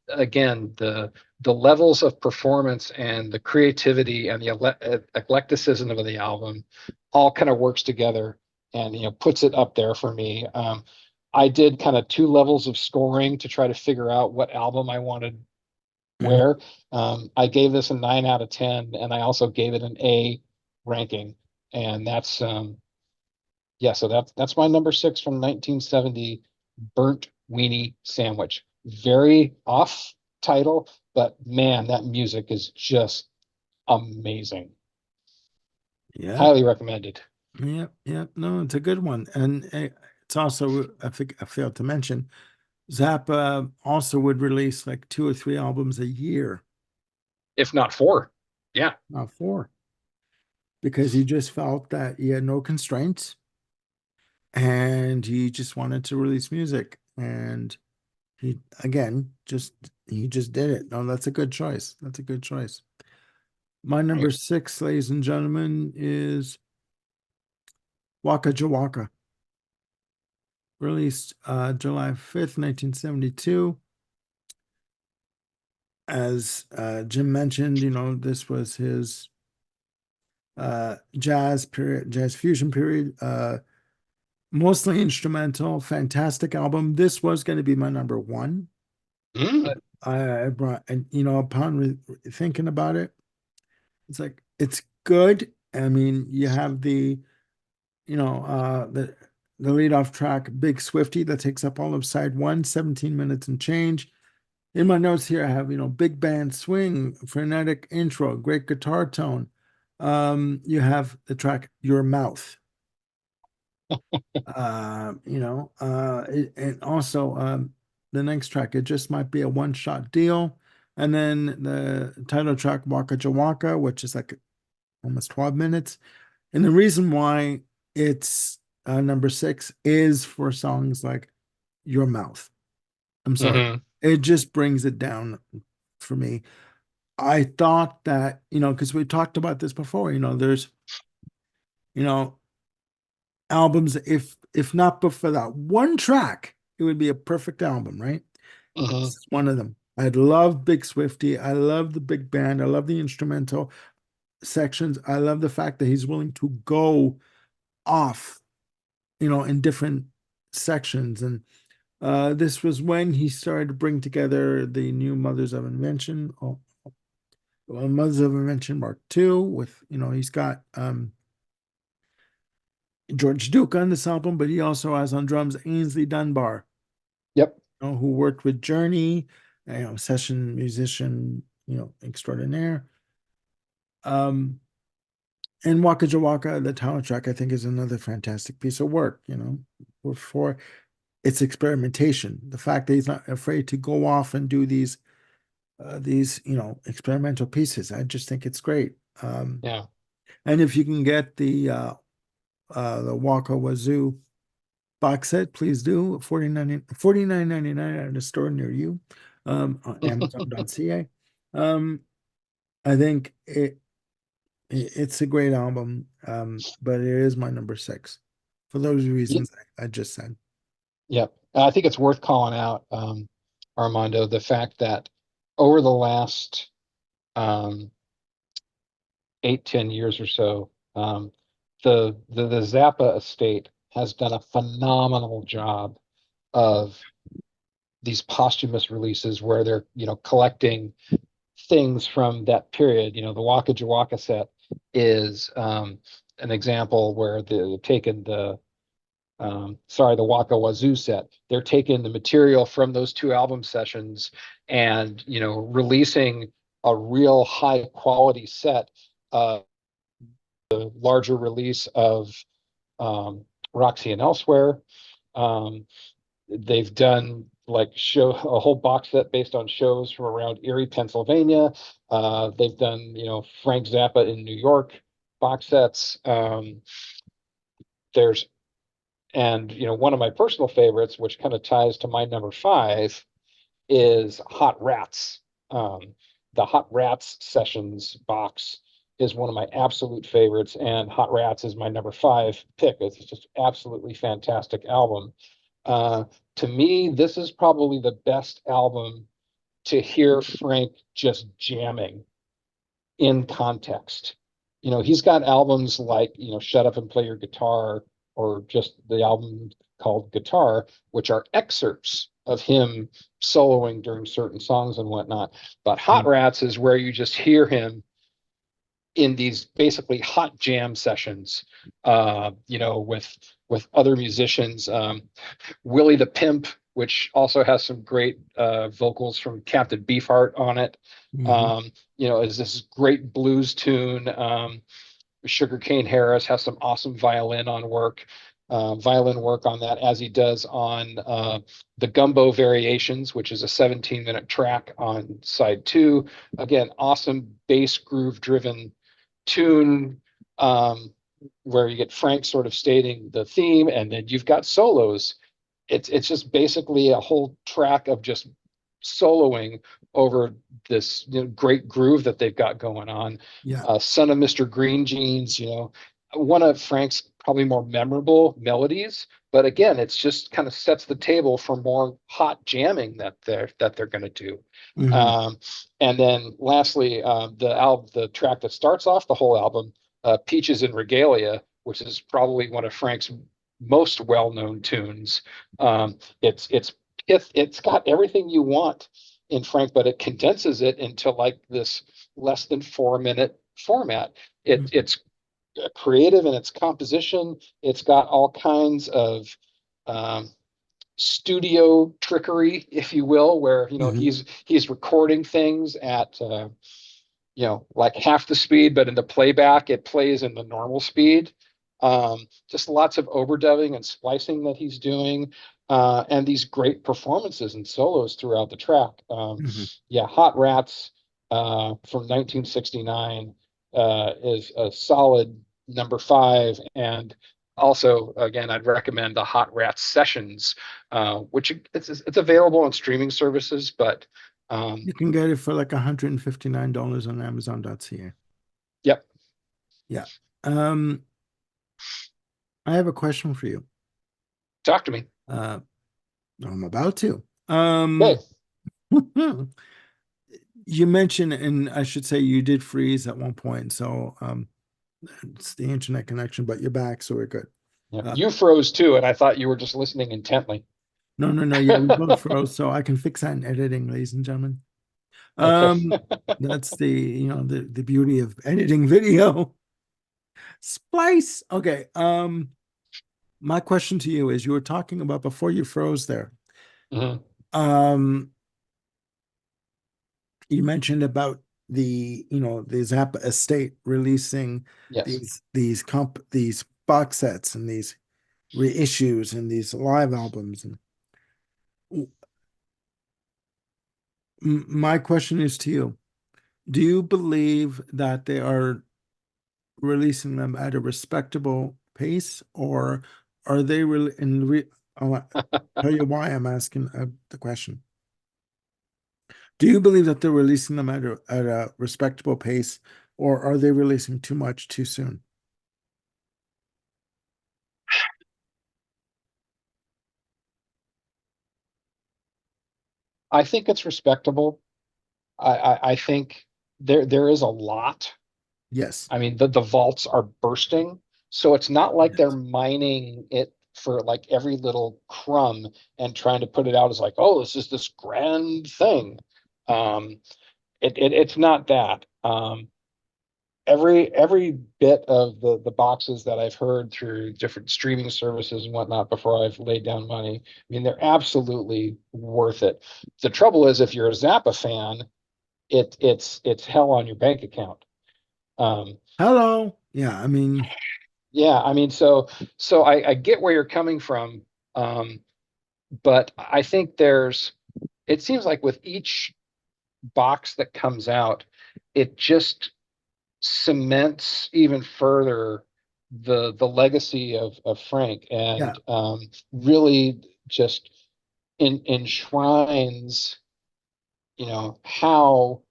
again, the levels of performance and the creativity and the eclecticism of the album all kind of works together, and puts it up there for me. I did kind of two levels of scoring to try to figure out what album I wanted Mhm. where. I gave this a 9 out of 10, and I also gave it an A ranking, and that's yeah. So that's my number six from 1970, Burnt Weenie Sandwich. Very off title, but man, that music is just amazing. Yep. Highly recommended. Yep. Yep. No, it's a good one. And it's also, I think I failed to mention, Zappa also would release like 2 or 3 albums a year, If not four. Yeah. not four, because he just felt that he had no constraints and he just wanted to release music. And he, again, he just did it. No, that's a good choice. That's a good choice. My number Right. six, ladies and gentlemen, is Waka Jawaka, released July 5th, 1972. As Jim mentioned, this was his jazz fusion period, mostly instrumental, fantastic album. This was going to be my number one. Mm. But I brought, and upon thinking about it, it's like it's good. I mean, you have the lead off track, Big Swifty, that takes up all of side one, 17 minutes and change. In my notes here, I have, big band swing, frenetic intro, great guitar tone. You have the track Your Mouth. And also the next track, it just might be a one-shot deal. And then the title track, Waka Jawaka, which is like almost 12 minutes. And the reason why it's number six is for songs like Your Mouth. I'm sorry. Hmm. It just brings it down for me. I thought that, because we talked about this before, there's, you know, albums, if not but for that one track, it would be a perfect album, right? This Hmm. is one of them. I love Big Swifty. I love the big band. I love the instrumental sections. I love the fact that he's willing to go off, in different sections. And this was when he started to bring together the new Mothers of Invention, well, Mothers of Invention Mark II, with, he's got George Duke on this album, but he also has on drums Ainsley Dunbar, Yep. who worked with Journey, session musician, extraordinaire. Um, and Waka Jawaka, the title track, I think is another fantastic piece of work, for its experimentation. The fact that he's not afraid to go off and do these, experimental pieces. I just think it's great. Yeah. And if you can get the Waka Wazoo box set, please do. 49.99 at a store near you, on Amazon.ca. Um, I think it's a great album, but it is my number six for those reasons I just said. Yep. I think it's worth calling out, Armando, the fact that over the last, um, 8, 10 years or so, the Zappa estate has done a phenomenal job of these posthumous releases where they're, collecting things from that period. The Waka Jawaka set is, an example where they've taken the Waka Wazoo set. They're taking the material from those two album sessions and releasing a real high quality set, larger release of Roxy and Elsewhere. Um, they've done like show a whole box set based on shows from around Erie, Pennsylvania. They've done, Frank Zappa in New York box sets. There's and one of my personal favorites, which kind of ties to my number five, is Hot Rats. Um, the Hot Rats Sessions box is one of my absolute favorites, and Hot Rats is my number five pick. It's just absolutely fantastic album. Uh, to me, this is probably the best album to hear Frank just jamming in context. He's got albums like, Shut Up and Play Your Guitar, or just the album called Guitar, which are excerpts of him soloing during certain songs and whatnot. But Hot Rats is where you just hear him in these basically hot jam sessions, with other musicians. Willie the Pimp, which also has some great vocals from Captain Beefheart on it. Mm-hmm. Is this great blues tune. Sugarcane Harris has some awesome violin work on that, as he does on the Gumbo Variations, which is a 17-minute track on side two. Again, awesome bass groove driven tune, where you get Frank sort of stating the theme, and then you've got solos. It's just basically a whole track of just soloing over this great groove that they've got going on. Yeah. Son of Mr. Green Jeans, one of Frank's probably more memorable melodies. But again, it's just kind of sets the table for more hot jamming that they're going to do. Mm-hmm. Um, and then lastly, the track that starts off the whole album, Peaches and Regalia, which is probably one of Frank's most well-known tunes. It's got everything you want in Frank, but it condenses it into like this less than 4 minute format. It's creative in its composition. It's got all kinds of um, studio trickery, if you will, where Mm-hmm. he's recording things at like half the speed, but in the playback, it plays in the normal speed. Just lots of overdubbing and splicing that he's doing, and these great performances and solos throughout the track. Mm-hmm. Yeah, Hot Rats from 1969 is a solid number five. And also, again, I'd recommend the Hot Rats Sessions, which it's available on streaming services, but You can get it for like $159 on Amazon.ca. yep. Yeah. Um, I have a question for you. Talk to me. Uh, I'm about to. Okay. You mentioned, and I should say you did freeze at one point, so it's the internet connection, but you're back, so we're good. Yeah. Uh, You froze too, and I thought you were just listening intently. no, no, no, yeah, we both froze, so I can fix that in editing, ladies and gentlemen. Okay. Um, that's the beauty of editing video. Splice. Okay. My question to you is, you were talking about before you froze there. Mhm. Um, you mentioned about the Zappa estate releasing Yes. these box sets and these reissues and these live albums. And my question is to you, do you believe that they are releasing them at a respectable pace, or are they really I'll tell you why I'm asking the question. Do you believe that they're releasing them at a respectable pace, or are they releasing too much too soon? I think it's respectable. I think there is a lot. Yes. I mean, the vaults are bursting, so it's not like they're Yes. mining it for like every little crumb and trying to put it out as like, oh, this is this grand thing. Um, it's not that. every bit of the boxes that I've heard through different streaming services and whatnot before I've laid down money. I mean, they're absolutely worth it. The trouble is, if you're a Zappa fan, it's hell on your bank account. Um, Hello. Yeah, I mean, yeah, I mean, so I get where you're coming from, um, but I think it seems like with each box that comes out, it just cements even further the legacy of Frank, yeah, and really just enshrines, how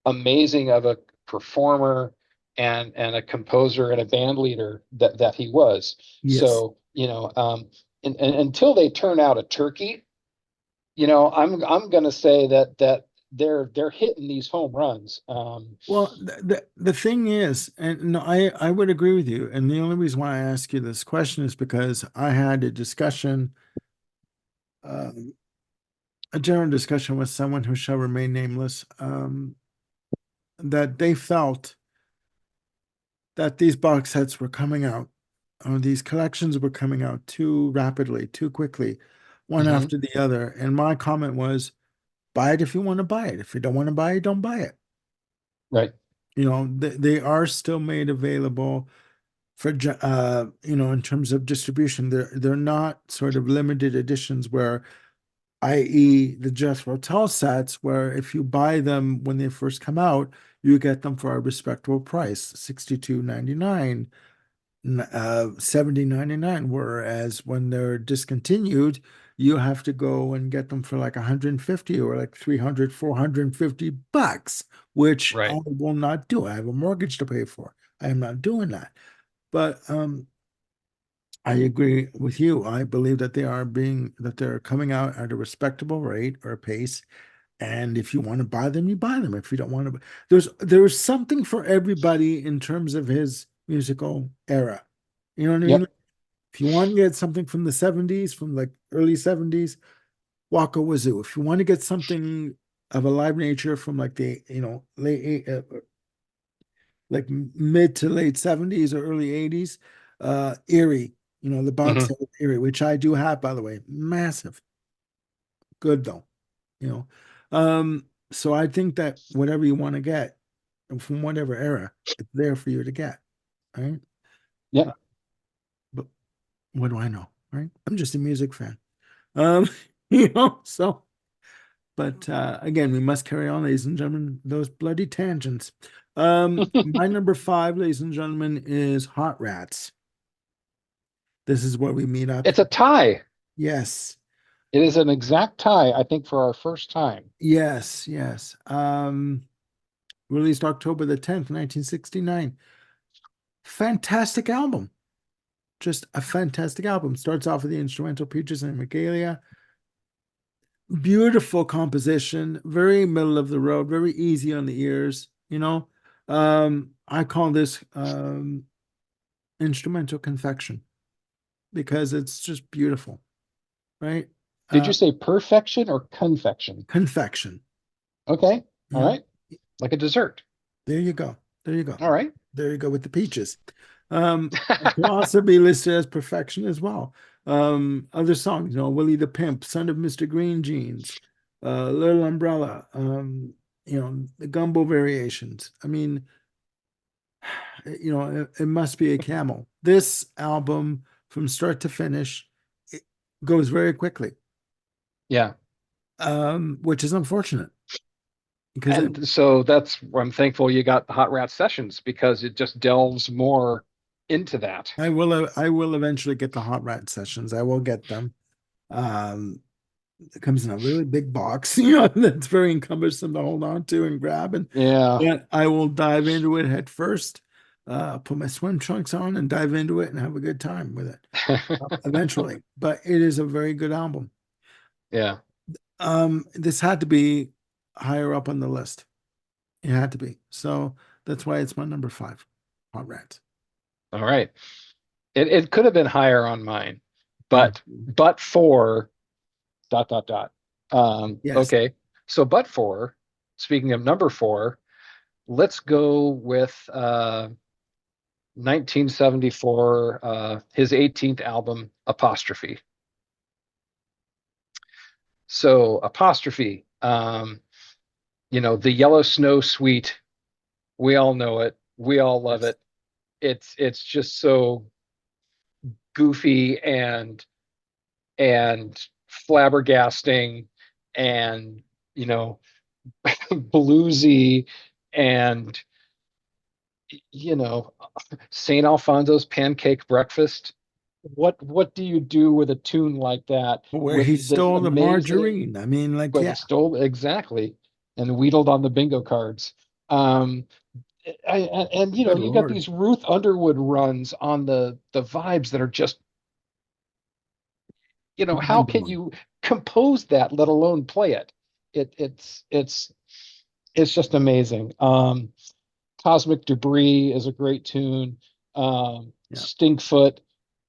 amazing of a performer and a composer and a band leader that he was. yes. So, and until they turn out a turkey, I'm going to say that they're hitting these home runs. Well, the thing is, and no, I would agree with you. And the only reason why I ask you this question is because I had a discussion, um, a general discussion with someone who shall remain nameless, that they felt that these box sets were coming out, or these collections were coming out too rapidly, too quickly, one Mhm. after the other. And my comment was, buy it if you want to buy it. If you don't want to buy it, don't buy it. Right. They are still made available for in terms of distribution. They're not sort of limited editions where, i.e., the Just Rotel sets, where if you buy them when they first come out, you get them for a respectable price, 62.99, 70.99. Whereas when they're discontinued, you have to go and get them for like 150 or like 300, $450, which I Right. will not do. I have a mortgage to pay for. I am not doing that. But I agree with you. I believe that they're coming out at a respectable rate or pace. And if you want to buy them, you buy them. If you don't want to, there's something for everybody in terms of his musical era. You know what I mean? Yep. If you want to get something from the 70s, from like early 70s, Waka Wazoo. If you want to get something of a live nature from like the, like mid to late 70s or early 80s, Erie, the box Hmm. set of Erie, which I do have, by the way, massive, good though, you know. So I think that whatever you want to get from whatever era, it's there for you to get, right? Uh, Yep. but what do I know, right? I'm just a music fan. Um, so, but again, we must carry on, ladies and gentlemen, those bloody tangents. My number five, ladies and gentlemen, is Hot Rats. This is where we meet up. It's a tie. Yes, It is an exact tie, I think, for our first time. yes, yes. Released October the 10th, 1969. Fantastic album. Just a fantastic album. Starts off with the instrumental Peaches and Regalia. Beautiful composition, very middle of the road, very easy on the ears. I call this instrumental confection because it's just beautiful, right? Did you Uh, say perfection or confection? confection, Okay. you All know, right. Like a dessert. there you go. There you go. All right. There you go with the peaches. It can also be listed as perfection as well. Other songs, Willie the Pimp, Son of Mr. Green Jeans, Little Umbrella, the Gumbo Variations. I mean, it must be a camel. This album, from start to finish, it goes very quickly, Yeah. which is unfortunate because And so that's why I'm thankful you got the Hot Rat Sessions, because it just delves more into that. I will eventually get the Hot Rat Sessions. I will get them. Um, it comes in a really big box, that's very cumbersome to hold on to and grab. And Yeah. but I will dive into it head first, put my swim trunks on and dive into it and have a good time with it eventually. But it is a very good album. Yeah. This had to be higher up on the list. It had to be. So that's why it's my number five. Hot Rats. All right. It could have been higher on mine, but Mhm. but for dot dot dot. Yes. Okay. So but for, speaking of number four, let's go with 1974, his 18th album, Apostrophe. So Apostrophe, the Yellow Snow Suite, we all know it. We all love Yes. it. It's just so goofy and flabbergasting and you know bluesy and you know St. Alfonso's Pancake Breakfast. What do you do with a tune like that Where with he the stole the amazing margarine. I mean, like, where he yeah, stole exactly and wheedled on the bingo cards. Um, and good you got Lord. these Ruth Underwood runs on the vibes that are just how Mind can blowing. you compose that, let alone play it? It's just amazing. Cosmic Debris is a great tune. Yeah. Stinkfoot,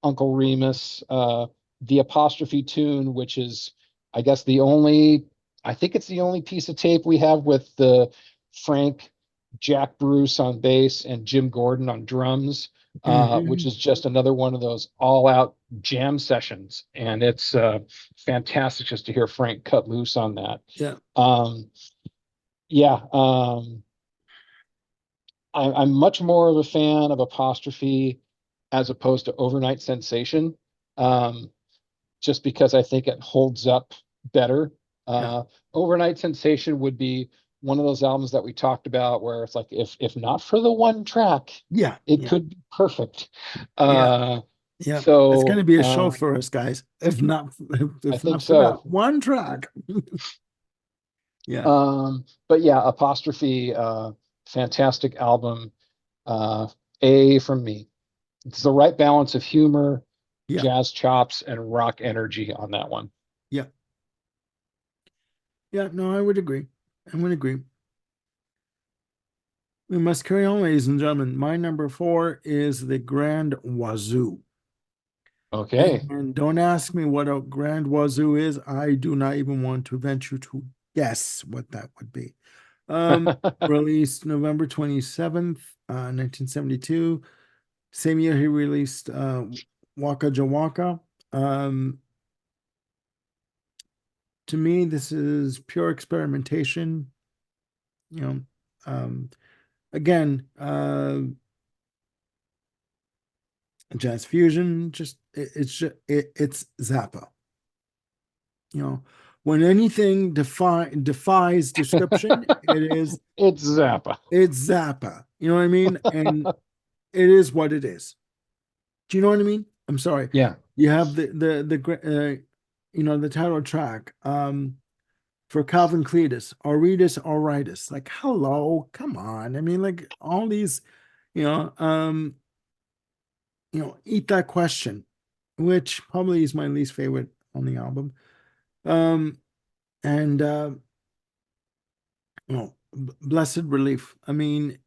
Uncle Remus, the apostrophe tune, which is, I guess, I think it's the only piece of tape we have with the Frank, Jack Bruce on bass and Jim Gordon on drums, which Hmm. is just another one of those all out jam sessions. And it's fantastic just to hear Frank cut loose on that. Yeah. Um, yeah. I'm much more of a fan of Apostrophe as opposed to Overnight Sensation, um, just because I think it holds up better. Yeah. Uh, Overnight Sensation would be one of those albums that we talked about where it's like if not for the one track, Yeah. it Yeah. could be perfect. Yeah. Uh, Yeah. It's going so to be a show for us, guys. I If think not for that so. one track. Yeah. But yeah, Apostrophe, fantastic album. Uh, A from me. It's the right balance of humor, Yeah. jazz chops, and rock energy on that one. Yeah. Yeah. No, I would agree. I would agree. We must carry on, ladies and gentlemen. My number four is the Grand Wazoo. Okay. And don't ask me what a Grand Wazoo is. I do not even want to venture to guess what that would be. Um, Released November 27th, 1972. Same year he released Waka Jawaka. Um, to me, this is pure experimentation. You know, um, again, jazz fusion. It's Zappa. You know, when anything defies description, It's Zappa. it's Zappa. You know what I mean? And it is what it is. Do you know what I mean? I'm sorry. Yeah. You have the title track for Calvin Cletus, Auritus Auritus. Like, hello, come on. I mean, like all these, you know, um, Eat That Question, which probably is my least favorite on the album. Um, and Blessed Relief. I mean,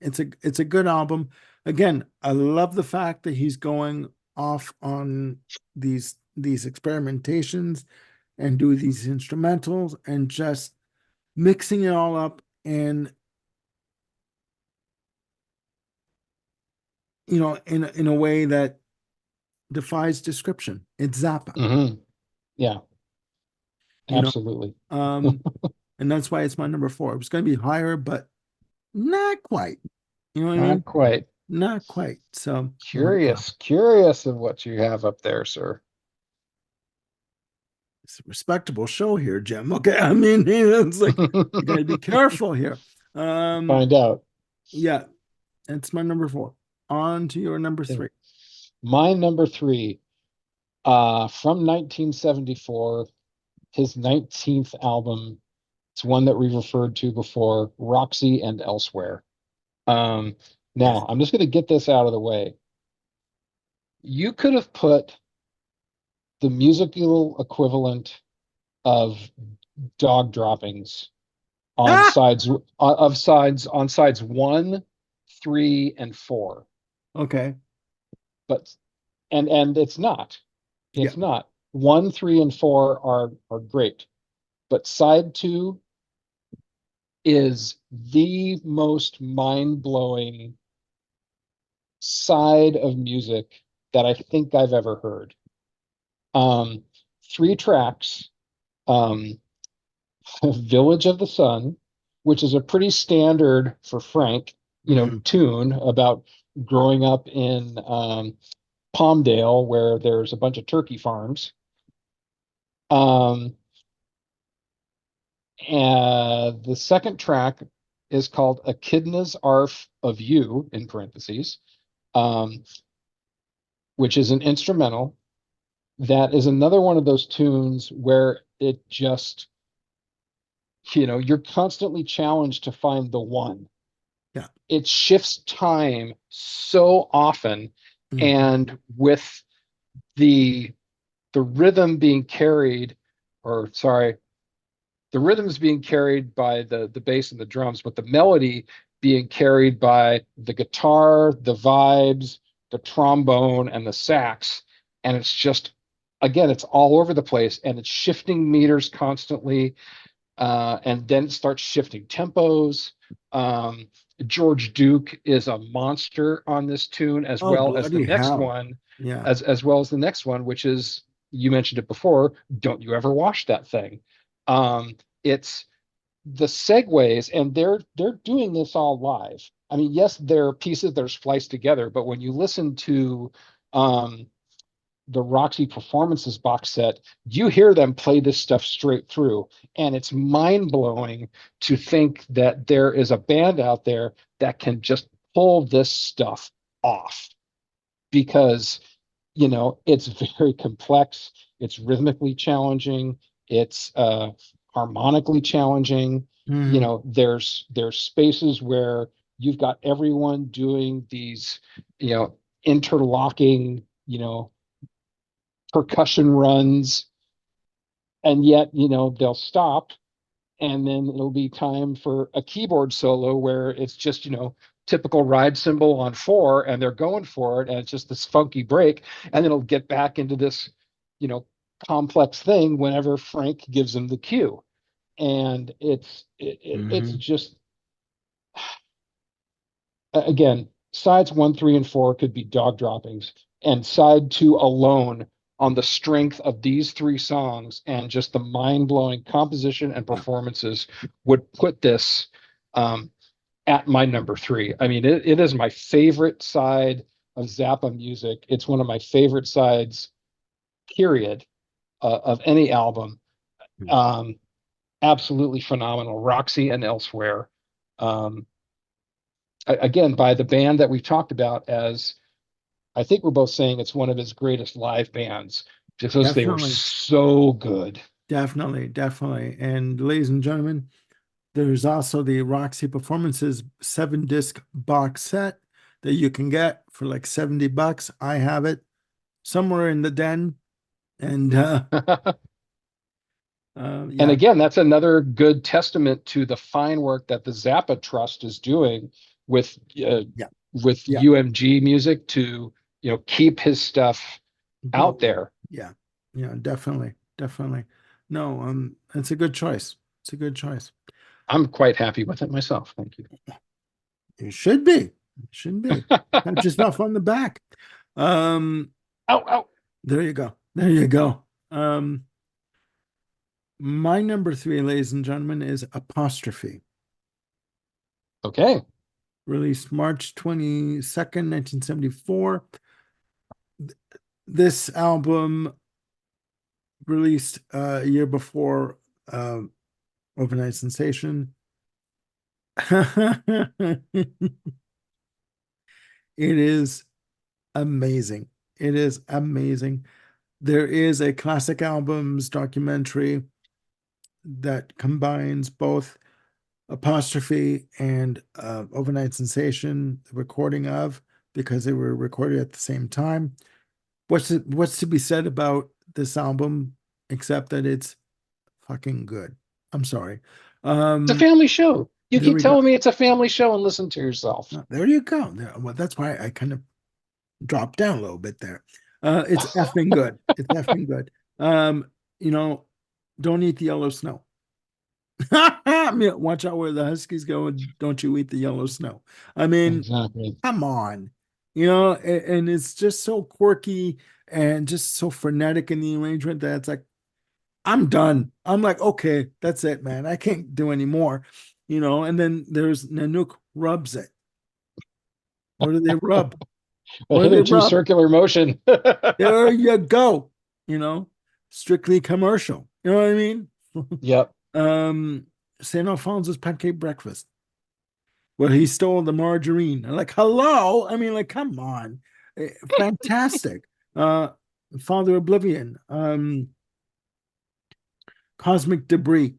it's a good album. Again, I love the fact that he's going off on these experimentations and do these instrumentals and just mixing it all up and in a way that defies description. It's Zappa, Hmm. Yeah, you know. absolutely. Um, and that's why it's my number four. It was going to be higher, but not quite. You know what I Not mean? quite. Not quite. So, Curious of what you have up there, sir. it's a respectable show here, Jim. Okay, I mean, it's like you got to be careful here. Um, Find out. yeah, it's my number four. On to your number Okay. three. My number three, from 1974, his 19th album. It's one that we've referred to before, Roxy and Elsewhere. Um, Yes. Now, I'm just going to get this out of the way. You could have put the musical equivalent of dog droppings on Ah, sides 1, 3, and 4. okay. But and it's not. Yeah. It's not. 1, 3, and 4 are great. But side 2 is the most mind-blowing side of music that I think I've ever heard. Um, Three tracks, um, Village of the Sun, which is a pretty standard for Frank, Mhm. tune about growing up in Palmdale where there's a bunch of turkey farms. Um, and the second track is called Echidna's Arf of You, in parentheses, um, which is an instrumental. That is another one of those tunes where it just, you're constantly challenged to find the one. Yeah. It shifts time so often, Mhm. and with the the rhythm being carried, or sorry, the rhythm's being carried by the bass and the drums, but the melody being carried by the guitar, the vibes, the trombone, and the sax. And it's just, again, it's all over the place and it's shifting meters constantly. And then it starts shifting tempos. Um, George Duke is a monster on this tune, as Oh, well as the bloody next hell. one, Yeah. as well as the next one, which is, you mentioned it before. Don't you ever wash that thing? It's the segues, and they're doing this all live. I mean, yes, there are pieces that are spliced together, but when you listen to um, the Roxy Performances box set, you hear them play this stuff straight through. And it's mind blowing to think that there is a band out there that can just pull this stuff off because, it's very complex, it's rhythmically challenging, it's harmonically challenging. Mhm. There's spaces where you've got everyone doing these, interlocking, percussion runs, and yet they'll stop, and then it'll be time for a keyboard solo where it's just typical ride cymbal on four, and they're going for it, and it's just this funky break, and then it'll get back into this you know complex thing whenever Frank gives them the cue. And it's Mhm. just, again, sides one, three, and four could be dog droppings, and side two alone, on the strength of these three songs and just the mind blowing composition and Yeah. performances, would put this um, at my number three. I mean, it is my favorite side of Zappa music. It's one of my favorite sides, period, of any album. Mhm. Um, Absolutely phenomenal. Roxy and Elsewhere. Um, again, by the band that we've talked about as, I think we're both saying it's one of his greatest live bands because they were Definitely. so good. Definitely. Definitely. And ladies and gentlemen, there's also the Roxy Performances 7 disc box set that you can get for like $70. I have it somewhere in the den. And And yeah, again, that's another good testament to the fine work that the Zappa Trust is doing with uh, yeah, with yeah. UMG music to keep his stuff out Going. there. Yeah. Yeah, definitely. Definitely. No, it's a good choice. It's a good choice. I'm quite happy with it myself. Thank you. It should be. It should be. Pat yourself on the back. Um, Ow, ow. there you go. There you go. My number three, ladies and gentlemen, is Apostrophe, Okay. released March 22nd, 1974. This album released a year before Overnight Sensation. It is amazing. It is amazing. There is a classic albums documentary that combines both Apostrophe and Overnight Sensation, the recording of, because they were recorded at the same time. What's to be said about this album except that it's fucking good? I'm sorry. It's a Um, family show. You there keep we go. telling me it's a family show and listen to yourself. There you go. Well, that's why I kind of dropped down a little bit there. It's effing good. It's effing good. Um, you know, don't eat the yellow snow. Watch out where the Huskies go, and don't you eat the yellow snow. I mean, Exactly. come on, and it's just so quirky and just so frenetic in the arrangement that it's like, I'm done. I'm like, okay, that's it, man. I can't do any more, and then there's Nanook rubs it. What do they rub? A What do they hitherto rub? circular motion. There you go. You know, strictly commercial. You know what I mean? Yep. um, St. Alphonsus pancake breakfast. Well, he stole the margarine. I'm like, hello. I mean, like, come on. Fantastic. Uh, Father Oblivion, Cosmic Debris,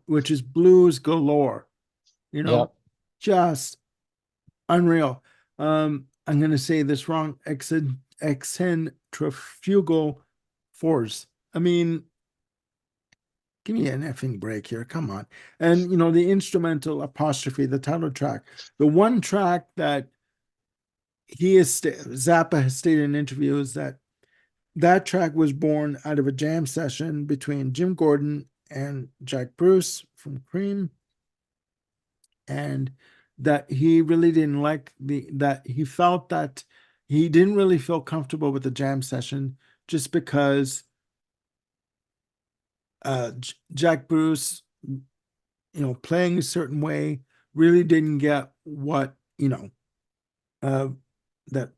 which is blues galore, you know, Yep. just unreal. I'm going to say this wrong. Eccentrifugal force. I mean, give me an effing break here. Come on. And, the instrumental apostrophe, the title track, the one track that Zappa has stated in interviews that that track was born out of a jam session between Jim Gordon and Jack Bruce from Cream, and that he really didn't like that he felt that he didn't really feel comfortable with the jam session just because Jack Bruce, playing a certain way really didn't get what, uh, that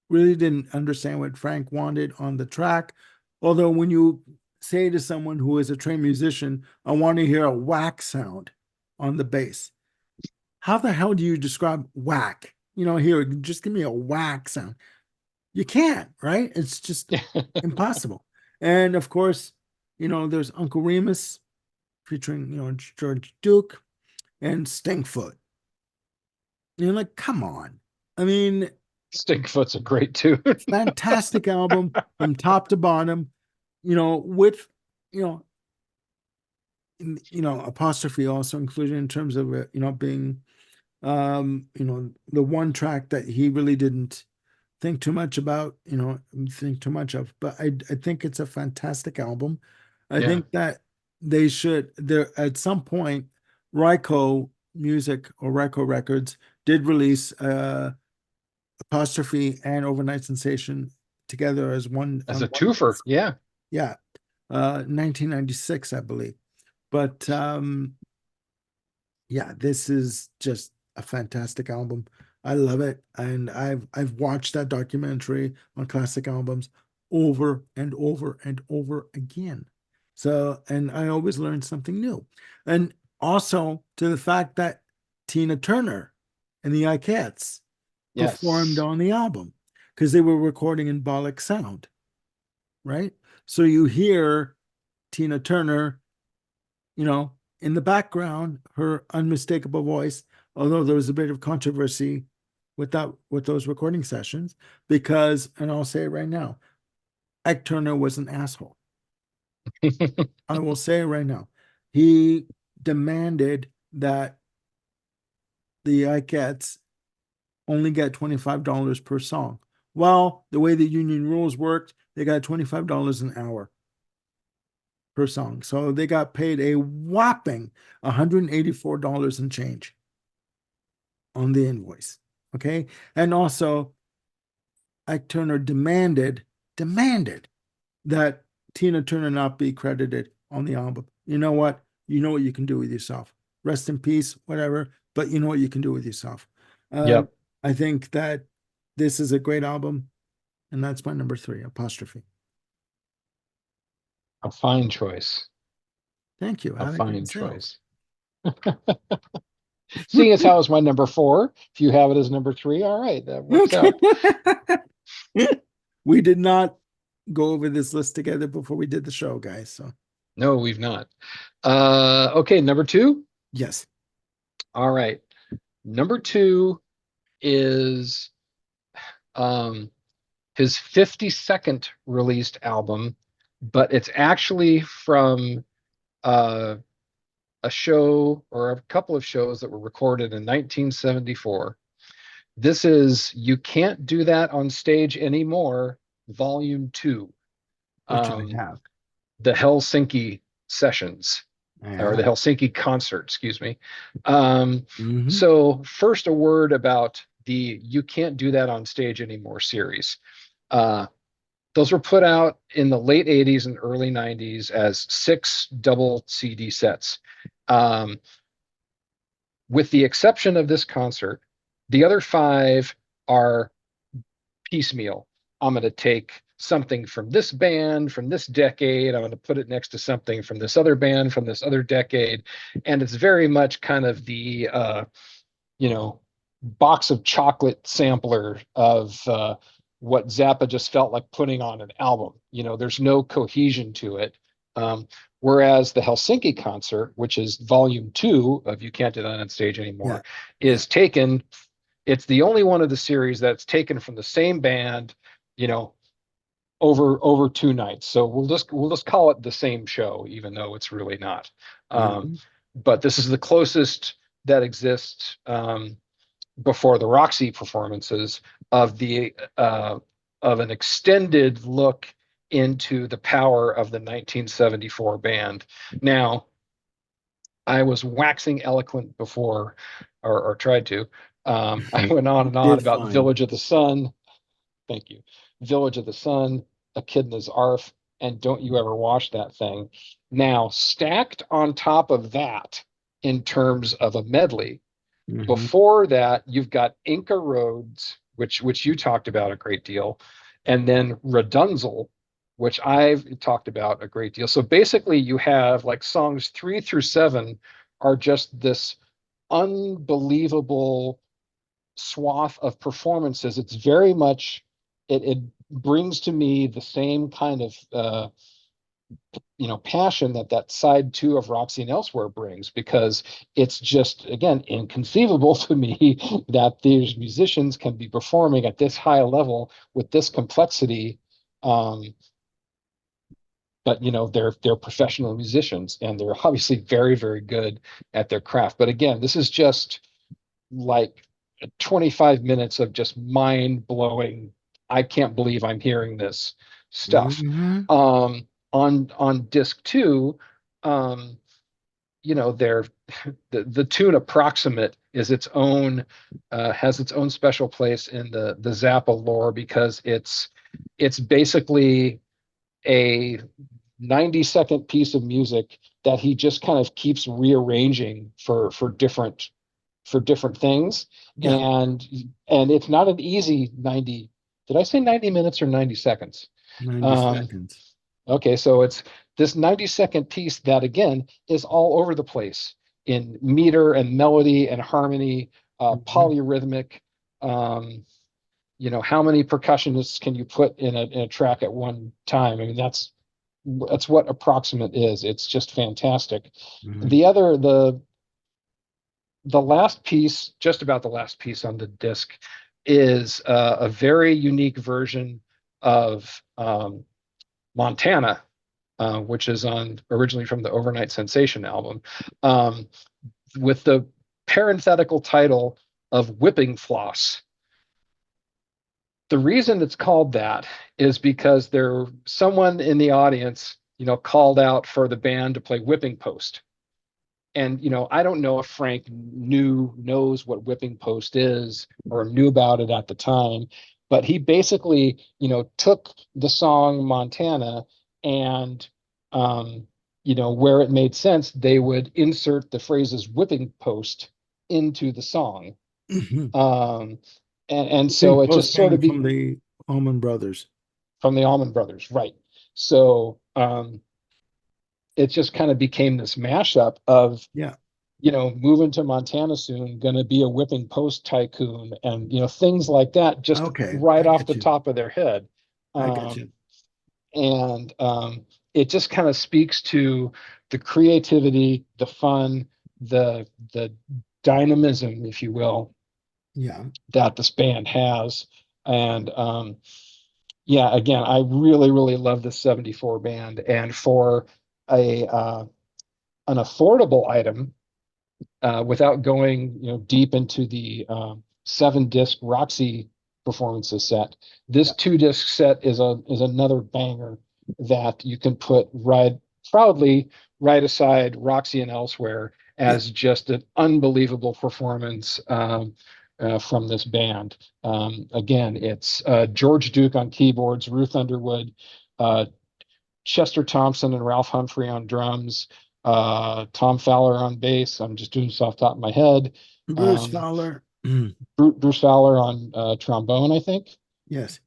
really didn't understand what Frank wanted on the track. Although when you say to someone who is a trained musician, I want to hear a whack sound on the bass, how the hell do you describe whack? Here, just give me a whack sound. You can't, right? It's just impossible. And of course, there's Uncle Remus featuring, George Duke and Stinkfoot. You're like, come on. I mean, Stinkfoot's a great tune. fantastic album from top to bottom, with, you know, apostrophe also included in terms of, being, the one track that he really didn't think too much about, think too much of. But I think it's a fantastic album. I Yeah. think that they should, there at some point, Ryko Music or Ryko Records did release apostrophe and Overnight Sensation together as one As on a one twofer. disc. Yeah. Yeah, 1996, I believe. But yeah, this is just a fantastic album. I love it, and I've watched that documentary on classic albums over and over and over again. So, and I always learn something new. And also to the fact that Tina Turner and the Ikettes performed Yes. on the album because they were recording in Bollock Sound, right? So you hear Tina Turner, in the background, her unmistakable voice, although there was a bit of controversy with those recording sessions, because, and I'll say it right now, Ike Turner was an asshole. I will say it right now. He demanded that the Ikettes only get $25 per song. Well, the way the union rules worked, they got $25 an hour per song. So they got paid a whopping $184 and change on the invoice. Okay. And also, Ike Turner demanded that Tina Turner not be credited on the album. You know what? You know what you can do with yourself. Rest in peace, whatever, but you know what you can do with yourself. Uh, Yep. I think that this is a great album, and that's my number three, apostrophe. A fine choice. Thank you. A I like it fine myself. choice. Seeing as how it's my number four, if you have it as number three, all right, that works Okay. out. We did not go over this list together before we did the show, guys. So, No, we've not. Okay, number two. yes. All right. Number two is um his 52nd released album, but it's actually from uh a show or a couple of shows that were recorded in 1974. This is You Can't Do That on Stage Anymore, Volume 2, What do I um, have? the Helsinki sessions. or the Yeah. Helsinki concert, excuse me. Um, Hmm. so first, a word about the "You Can't Do That on Stage Anymore" series. Uh, those were put out in the late 80s and early 90s as 6 double CD sets. Um, with the exception of this concert, the other 5 are piecemeal. I'm going to take something from this band from this decade. I'm going to put it next to something from this other band from this other decade. And it's very much kind of the, you know, box of chocolate sampler of what Zappa just felt like putting on an album. There's no cohesion to it. Um, Whereas the Helsinki concert, which is volume 2 of You Can't Do That on Stage Yeah. Anymore, Yeah. is taken. It's the only one of the series that's taken from the same band, you know, over 2 nights. So we'll just call it the same show, even though it's really not. Um, Hmm. but this is the closest that exists before the Roxy performances of the of an extended look into the power of the 1974 band. Now, I was waxing eloquent before, or tried to. I went on You and on did about fine. Village of the Sun. Thank you. Village of the Sun, Echidna's Arf, and Don't You Ever Watch That Thing. Now, stacked on top of that, in terms of a medley, Hmm. before that, you've got Inca Roads, which you talked about a great deal, and then Redunzel, which I've talked about a great deal. So basically, you have like songs 3 through 7 are just this unbelievable swath of performances. It's very much it brings to me the same kind of passion that side 2 of Roxy and Elsewhere brings, because it's just, again, inconceivable to me that these musicians can be performing at this high level with this complexity. um, but they're professional musicians, and they're obviously very, very good at their craft. But again, this is just like 25 minutes of just mind blowing. I can't believe I'm hearing this stuff. Hmm. On disc 2, um, they're the tune Approximate is its own has its own special place in the Zappa lore, because it's basically a 90-second piece of music that he just kind of keeps rearranging for different things. Yeah. And it's not an easy 90. Did I say 90 minutes or 90 seconds? 90 um seconds. okay, so it's this 90-second piece that, again, is all over the place in meter and melody and harmony, Hmm. polyrhythmic. How many percussionists can you put in a track at one time? I mean, that's what Approximate is. It's just fantastic. Hmm. The last piece, just about the last piece on the disc, is a very unique version of Montana, which is on originally from the Overnight Sensation album, um, with the parenthetical title of Whipping Floss. The reason it's called that is because someone in the audience, called out for the band to play Whipping Post. And I don't know if Frank knows what Whipping Post is or knew about it at the time, but he basically took the song Montana, and where it made sense, they would insert the phrases Whipping Post into the song. Hmm. um and so Pink it just Post sort came of from be the Allman Brothers. from the Allman Brothers, right? So it just kind of became this mashup of, Yeah. moving to Montana soon, going to be a whipping post tycoon, and things like that, just Okay. right I off get the you. top of their head. I get you. And it just kind of speaks to the creativity, the fun, the dynamism, if you will, Yeah. that this band has. And yeah, again, I really, really love this 74 band. And for a an affordable item, without going deep into the 7 disc Roxy performances set. This Yeah. 2 disc set is another banger that you can put right proudly Right Aside, Roxy and Elsewhere Yeah, as just an unbelievable performance from this band. Again, it's George Duke on keyboards, Ruth Underwood, uh, Chester Thompson and Ralph Humphrey on drums, Tom Fowler on bass. I'm just doing this off the top of my head. Bruce Um, Fowler. Bruce Fowler on trombone, I think, Yes.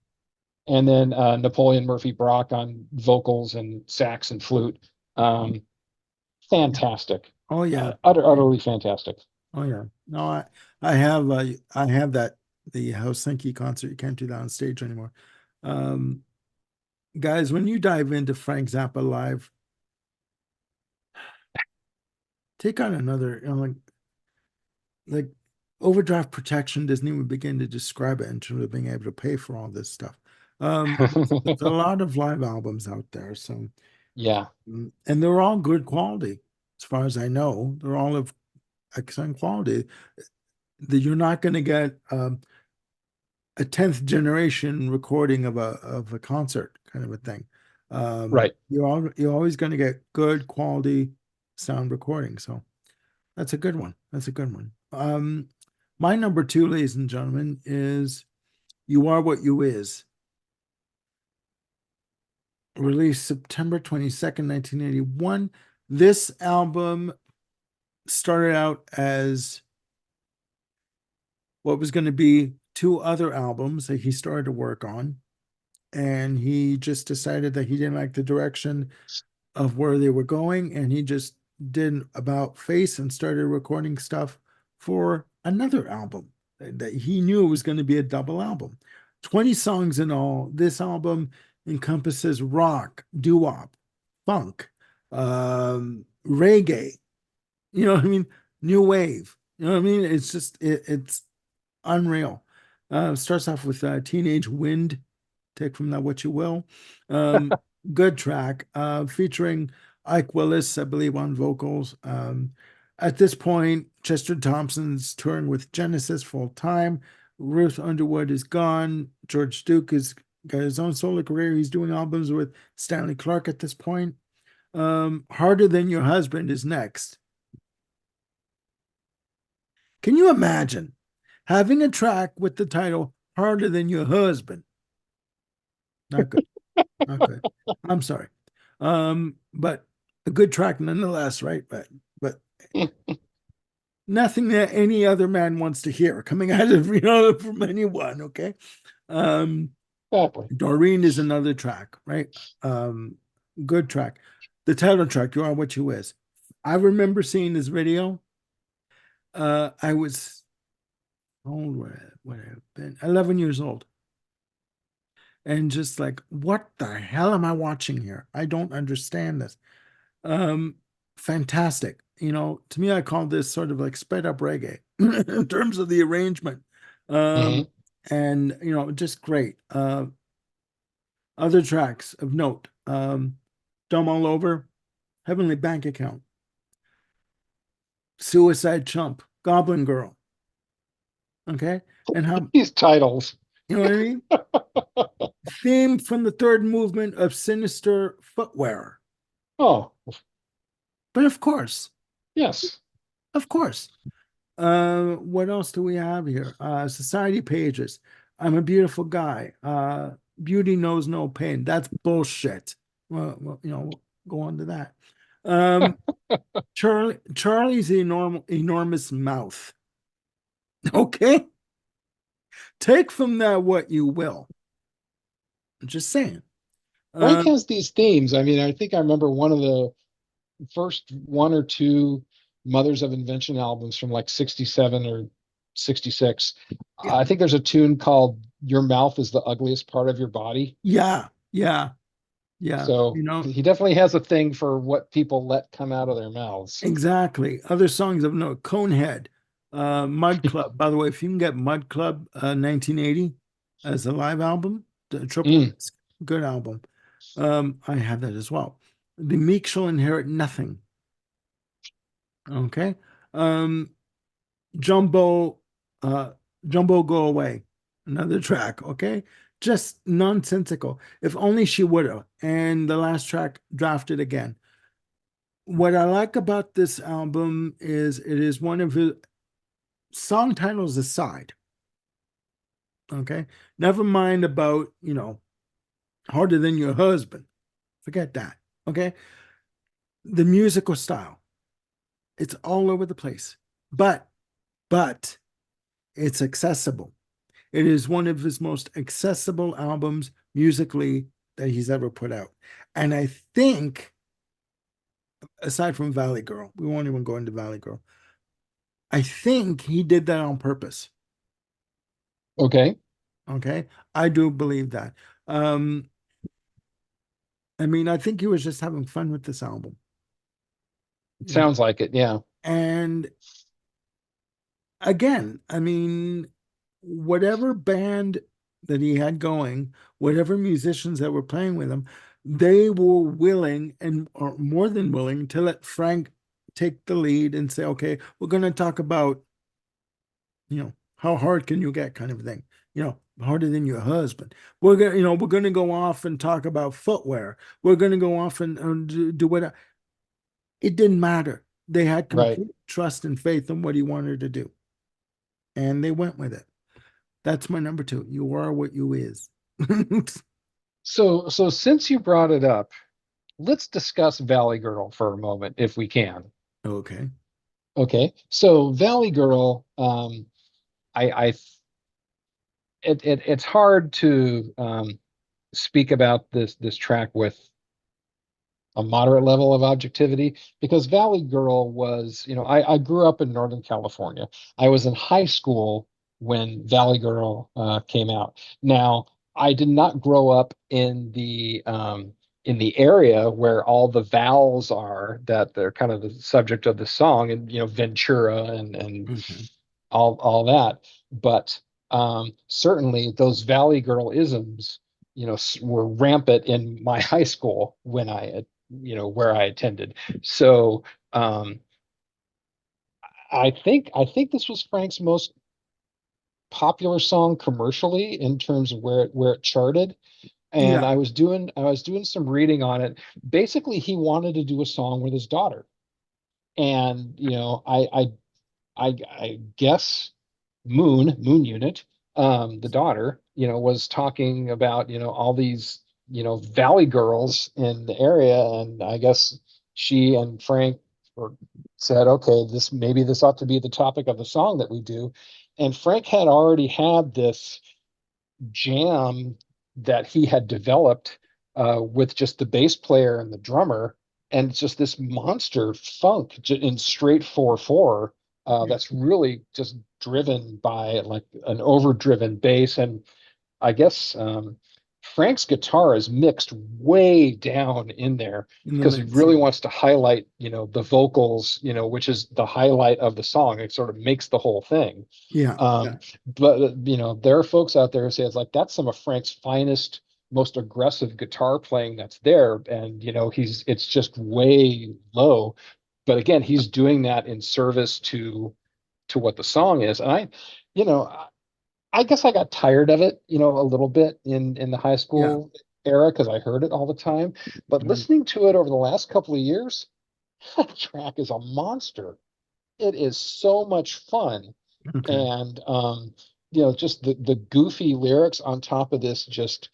and then Napoleon Murphy Brock on vocals and sax and flute. Um, Yeah. Fantastic, Oh yeah. utterly fantastic. Oh yeah. No, I have that the Helsinki concert. You can't do that on stage anymore. Um, guys, when you dive into Frank Zappa live, take on another, like overdraft protection doesn't even begin to describe it in terms of being able to pay for all this stuff. There's a lot of live albums out there, so Yeah, and they're all good quality, as far as I know. They're all of excellent quality. That you're not going to get a 10th generation recording of a concert kind of a thing. right. You're always going to get good quality sound recording. So that's a good one. That's a good one. My number two, ladies and gentlemen, is "You Are What You Is," released September 22nd, 1981. This album started out as what was going to be two other albums that he started to work on. And he just decided that he didn't like the direction of where they were going. And he just did about face and started recording stuff for another album that he knew was going to be a double album. 20 songs in all. This album encompasses rock, doo-wop, funk, reggae, you know what I mean? New wave. You know what I mean? It's unreal. Starts off with Teenage Wind, take from that what you will. Um, Good track, featuring Ike Willis, I believe, on vocals. At this point, Chester Thompson's touring with Genesis full time. Ruth Underwood is gone. George Duke has got his own solo career. He's doing albums with Stanley Clarke at this point. Harder Than Your Husband is next. Can you imagine having a track with the title Harder Than Your Husband? Not good. Not good. I'm sorry. But a good track nonetheless, right? But nothing that any other man wants to hear coming out of from anyone, okay? Um Exactly. Doreen is another track, right? Um Good track. The title track, You Are What You Is. I remember seeing this video. I was how old would I have been? 11 years old. And just like, what the hell am I watching here? I don't understand this. Um, Fantastic. To me, I call this sort of like sped up reggae in terms of the arrangement. Hmm. And just great. Other tracks of note. Dumb All Over, Heavenly Bank Account, Suicide Chump, Goblin Girl. Okay. And how, These titles. you know what I mean? Theme from the third movement of Sinister Footwear. Oh, But yes. of course. What else do we have here? Society Pages. I'm a beautiful guy. Beauty knows no pain. That's bullshit. Well, we'll go on to that. Um, Charlie's enormous mouth. Okay, take from that what you will. I'm just saying. Frank Um, has these themes. I mean, I think I remember one of the first one or two Mothers of Invention albums from like 67 or 66. yeah, I think there's a tune called Your Mouth is the Ugliest Part of Your Body. yeah, yeah, yeah. So he definitely has a thing for what people let come out of their mouths. Exactly. Other songs of note, Conehead, Mud Club. By the way, if you can get Mud Club 1980 as a live album, the triple Mm. disc, good album. I have that as well. The Meek Shall Inherit Nothing. Okay. Um, Jumbo, uh, Jumbo Go Away. Another track. Okay. Just nonsensical. If only she would have. And the last track, Drafted Again. what I like about this album is it is one of his song titles aside. Okay. Never mind about, harder than your husband. Forget that. Okay. The musical style, it's all over the place. But, but it's accessible. It is one of his most accessible albums musically that he's ever put out. And I think, aside from Valley Girl, we won't even go into Valley Girl. I think he did that on purpose. Okay. Okay. I do believe that. Um, I mean, I think he was just having fun with this album, It you know. sounds like it. Yeah. And again, I mean, whatever band that he had going, whatever musicians that were playing with him, they were willing and or more than willing to let Frank take the lead and say, okay, we're going to talk about, how hard can you get kind of thing, harder than your husband. We're going to go off and talk about footwear. We're going to go off and do what it didn't matter. They had Right. complete trust and faith in what he wanted to do, and they went with it. That's my number two. You are what you is. So since you brought it up, let's discuss Valley Girl for a moment, if we can. Okay. Okay. So Valley Girl, I it's hard to speak about this track with a moderate level of objectivity because Valley Girl was, I grew up in Northern California. I was in high school when Valley Girl came out. Now, I did not grow up in the area where all the vowels are that they're kind of the subject of the song, and Ventura and Okay. all that. But certainly those Valley Girl isms, were rampant in my high school when where I attended. So um, I think this was Frank's most popular song commercially in terms of where it charted. And Yeah. I was doing some reading on it. Basically, he wanted to do a song with his daughter, and I guess Moon Unit, the daughter, was talking about, all these, valley girls in the area. And I guess she and Frank were, said, okay, this ought to be the topic of the song that we do. And Frank had already had this jam that he had developed with just the bass player and the drummer, and it's just this monster funk in straight 4/4 Yeah. that's really just driven by like an overdriven bass. And I guess Frank's guitar is mixed way down in there In the because he mix. really Yeah. wants to highlight, the vocals, which is the highlight of the song. It sort of makes the whole thing. Yeah. Yeah. Um, but there are folks out there who say it's like that's some of Frank's finest, most aggressive guitar playing that's there, and it's just way low. But again, he's doing that in service to what the song is. And you know, I guess I got tired of it, a little bit in the high Yeah. school era because I heard it all the time. But Mhm. listening to it over the last couple of years, that track is a monster. It is so much fun. Okay. And just the goofy lyrics on top of this just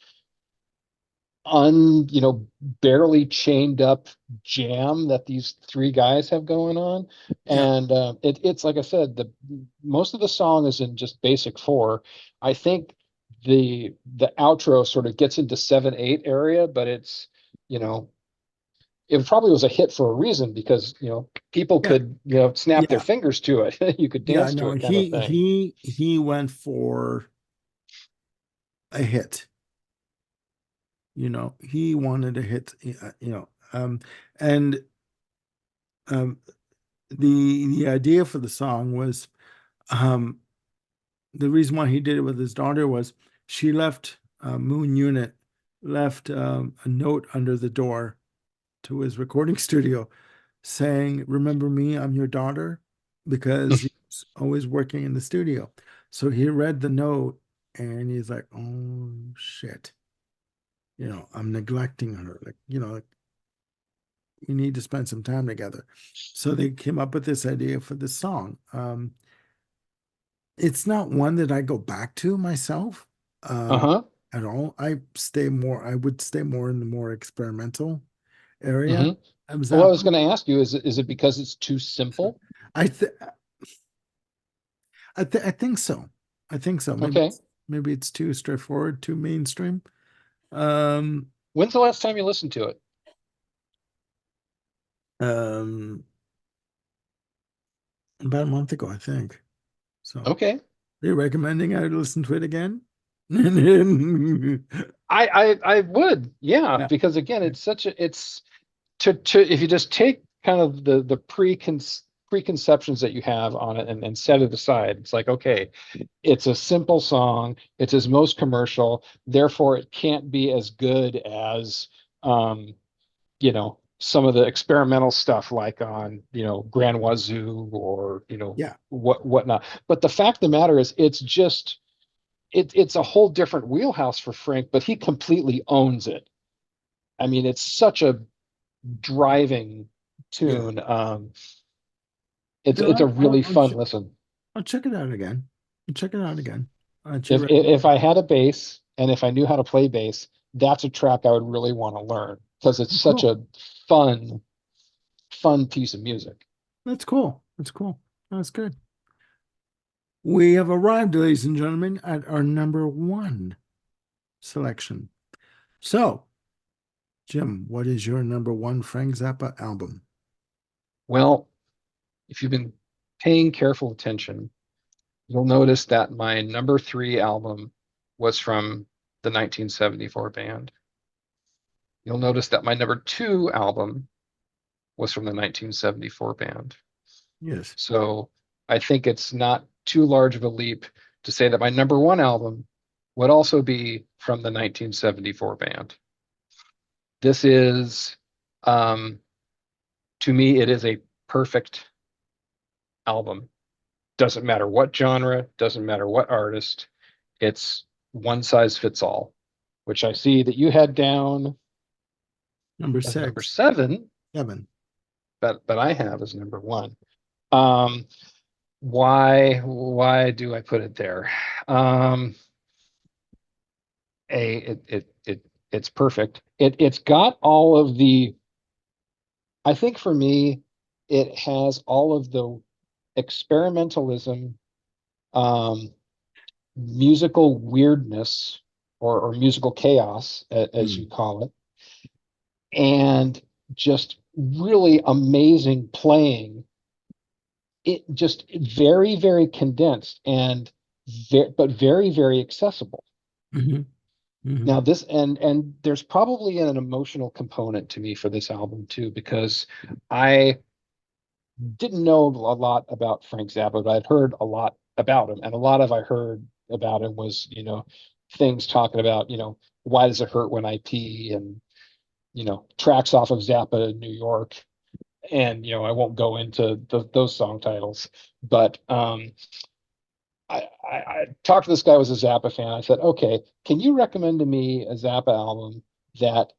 barely chained up jam that these three guys have going on. Yeah. And it's like I said, the most of the song is in just basic four. I think the outro sort of gets into 7/8 area, but it's you know it probably was a hit for a reason because people Yeah. could snap their Yeah. fingers to it. You could Yeah. dance to No, it, kind of he thing. he he went for a hit. He wanted a hit, and um the idea for the song was um the reason why he did it with his daughter was she left Moon Unit left a note under the door to his recording studio saying, "Remember me, I'm your daughter," because he's always working in the studio. So he read the note and he's like, "Oh shit, I'm neglecting her." Like, we need to spend some time together. So they came up with this idea for the song. It's not one that I go back to myself um, Uh-huh. at all. I would stay more in the more experimental area Hmm. of Well, I was Zappa. going to ask you, is it because it's too simple? I th I think so. I think so. Okay. Maybe it's too straightforward, too mainstream. Um, When's the last time you listened to it? um, about a month ago, I think. So, are Okay. you recommending I listen to it again? I would, yeah, Yeah, because again, it's to if you just take kind of the preconceptions that you have on it and set it aside, it's like, okay, it's a simple song, it's his most commercial, therefore it can't be as good as some of the experimental stuff like on, Grand Wazoo or, yeah, whatnot. But the fact of the matter is it's a whole different wheelhouse for Frank, but he completely owns it. I mean, it's such a driving yeah. tune. It's No, it's a really fun listen. I'll check it out again. I'll check it out again. Your If recommendation. I had a bass and if I knew how to play bass, that's a track I would really want to learn because it's such Cool. a fun, fun piece of music. That's cool. That's cool. That's good. We have arrived, ladies and gentlemen, at our number one selection. So, Jim, what is your number one Frank Zappa album? Well, if you've been paying careful attention, you'll notice that my number three album was from the 1974 band. You'll notice that my number two album was from the 1974 band. Yes. So I think it's not too large of a leap to say that my number one album would also be from the 1974 band. This is, um, to me, it is a perfect album. Doesn't matter what genre, doesn't matter what artist. It's one size fits all, which I see that you had down Number as number six, seven, Kevin. but I have as number one. Um, why do I put it there? Um, it's perfect. It's got all of the, I think for me, it has all of the experimentalism, um, musical weirdness, or musical chaos, as you Mm. call it, and just really amazing playing. It just very, very condensed and but very, very accessible. Hmm. Hmm. Now this and there's probably an emotional component to me for this album too, because I didn't know a lot about Frank Zappa, but I'd heard a lot about him, and a lot of I heard about him was, things talking about, why does it hurt when I pee, and tracks off of Zappa in New York, and I won't go into those song titles, but I talked to this guy who was a Zappa fan. I said, okay, can you recommend to me a Zappa album that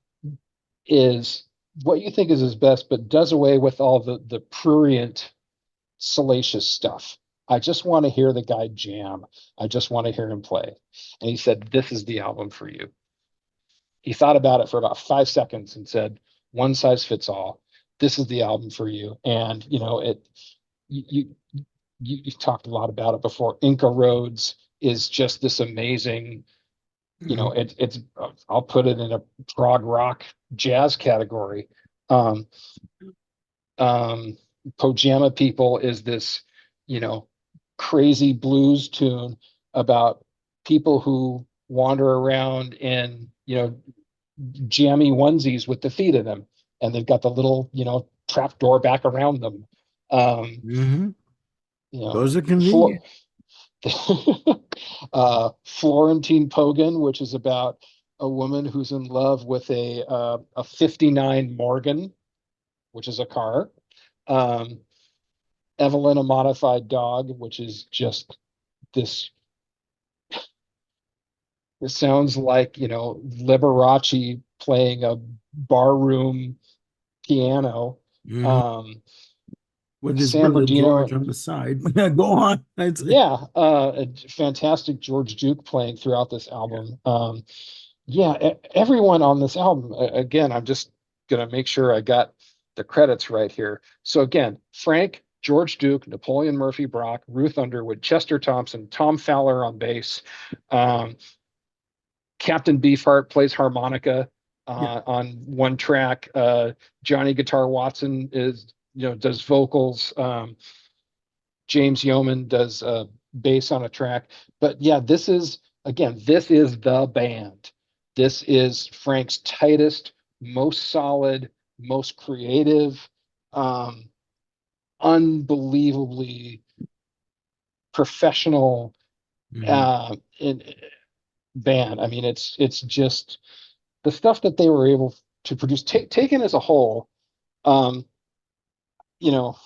is what you think is his best, but does away with all the prurient, salacious stuff? I just want to hear the guy jam. I just want to hear him play. And he said, this is the album for you. He thought about it for about 5 seconds and said, one size fits all. This is the album for you. And, you, you've talked a lot about it before. Inca Roads is just this amazing, Hmm. it's I'll put it in a prog rock jazz category. Um, um, Pajama People is this, you know, crazy blues tune about people who wander around in, jammy onesies with the feet in them, and they've got the little, trap door back around them. Um, Hmm. you know, Those are Flo- convenient. Florentine Pogan, which is about a woman who's in love with a '59 Morgan, which is a car. Um, Evelyn, a modified dog, which is just this. It sounds like, Liberace playing a barroom piano. Mhm. Um, With his San brother George Bernardino, on the side. Go on. I'd say. yeah, a fantastic George Duke playing throughout this Yeah. album. Yeah, everyone on this album. Again, I'm just gonna make sure I got the credits right here. So again, Frank, George Duke, Napoleon Murphy Brock, Ruth Underwood, Chester Thompson, Tom Fowler on bass. Um, Captain Beefheart plays harmonica Yeah. on one track. Johnny Guitar Watson does vocals. James Yeoman does bass on a track. But yeah, this is the band. This is Frank's tightest, most solid, most creative, um, unbelievably professional Mhm. in band. I mean, it's just the stuff that they were able to produce, taken as a whole. Um, you know,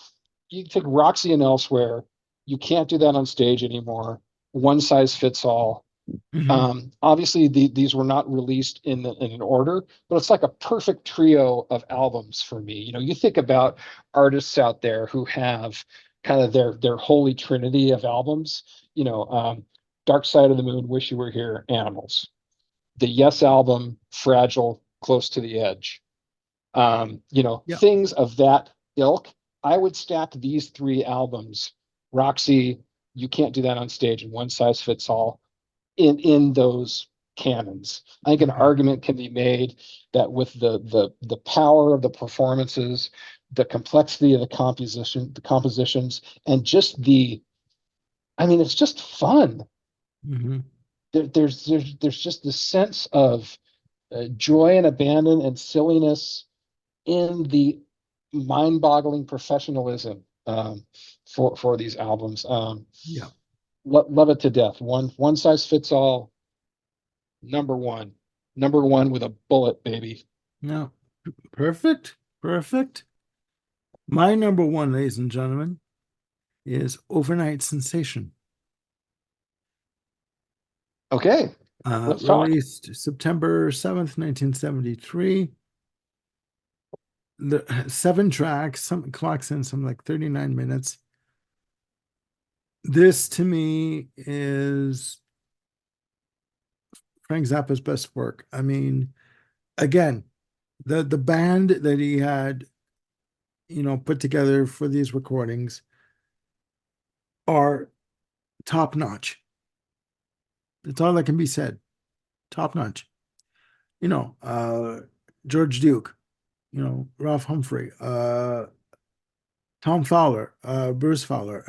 you take Roxy and Elsewhere, you can't do that on stage anymore. One size fits all. Mhm. Obviously, these were not released in an order, but it's like a perfect trio of albums for me. You think about artists out there who have kind of their holy trinity of albums. Dark Side of the Moon, Wish You Were Here, Animals. The Yes album, Fragile, Close to the Edge. Yeah. Things of that ilk. I would stack these three albums, Roxy, You Can't Do That on Stage, and One Size Fits All, in those canons. I think an Mhm. argument can be made that with the power of the performances, the complexity of the compositions, and just I mean, it's just fun. Mhm. There's just this sense of joy and abandon and silliness in the mind-boggling professionalism for these albums. Yeah. Love it to death. One size fits all. Number one, number one with a bullet, baby. No. Perfect. Perfect. My number one, ladies and gentlemen, is Overnight Sensation. Okay, let's talk. Released September 7th, 1973. The 7 tracks, some clocks in some like 39 minutes. This to me is Frank Zappa's best work. I mean, again, the band that he had, put together for these recordings are top notch. That's all that can be said. Top notch. You know, uh, George Duke, Ralph Humphrey, Tom Fowler, Bruce Fowler,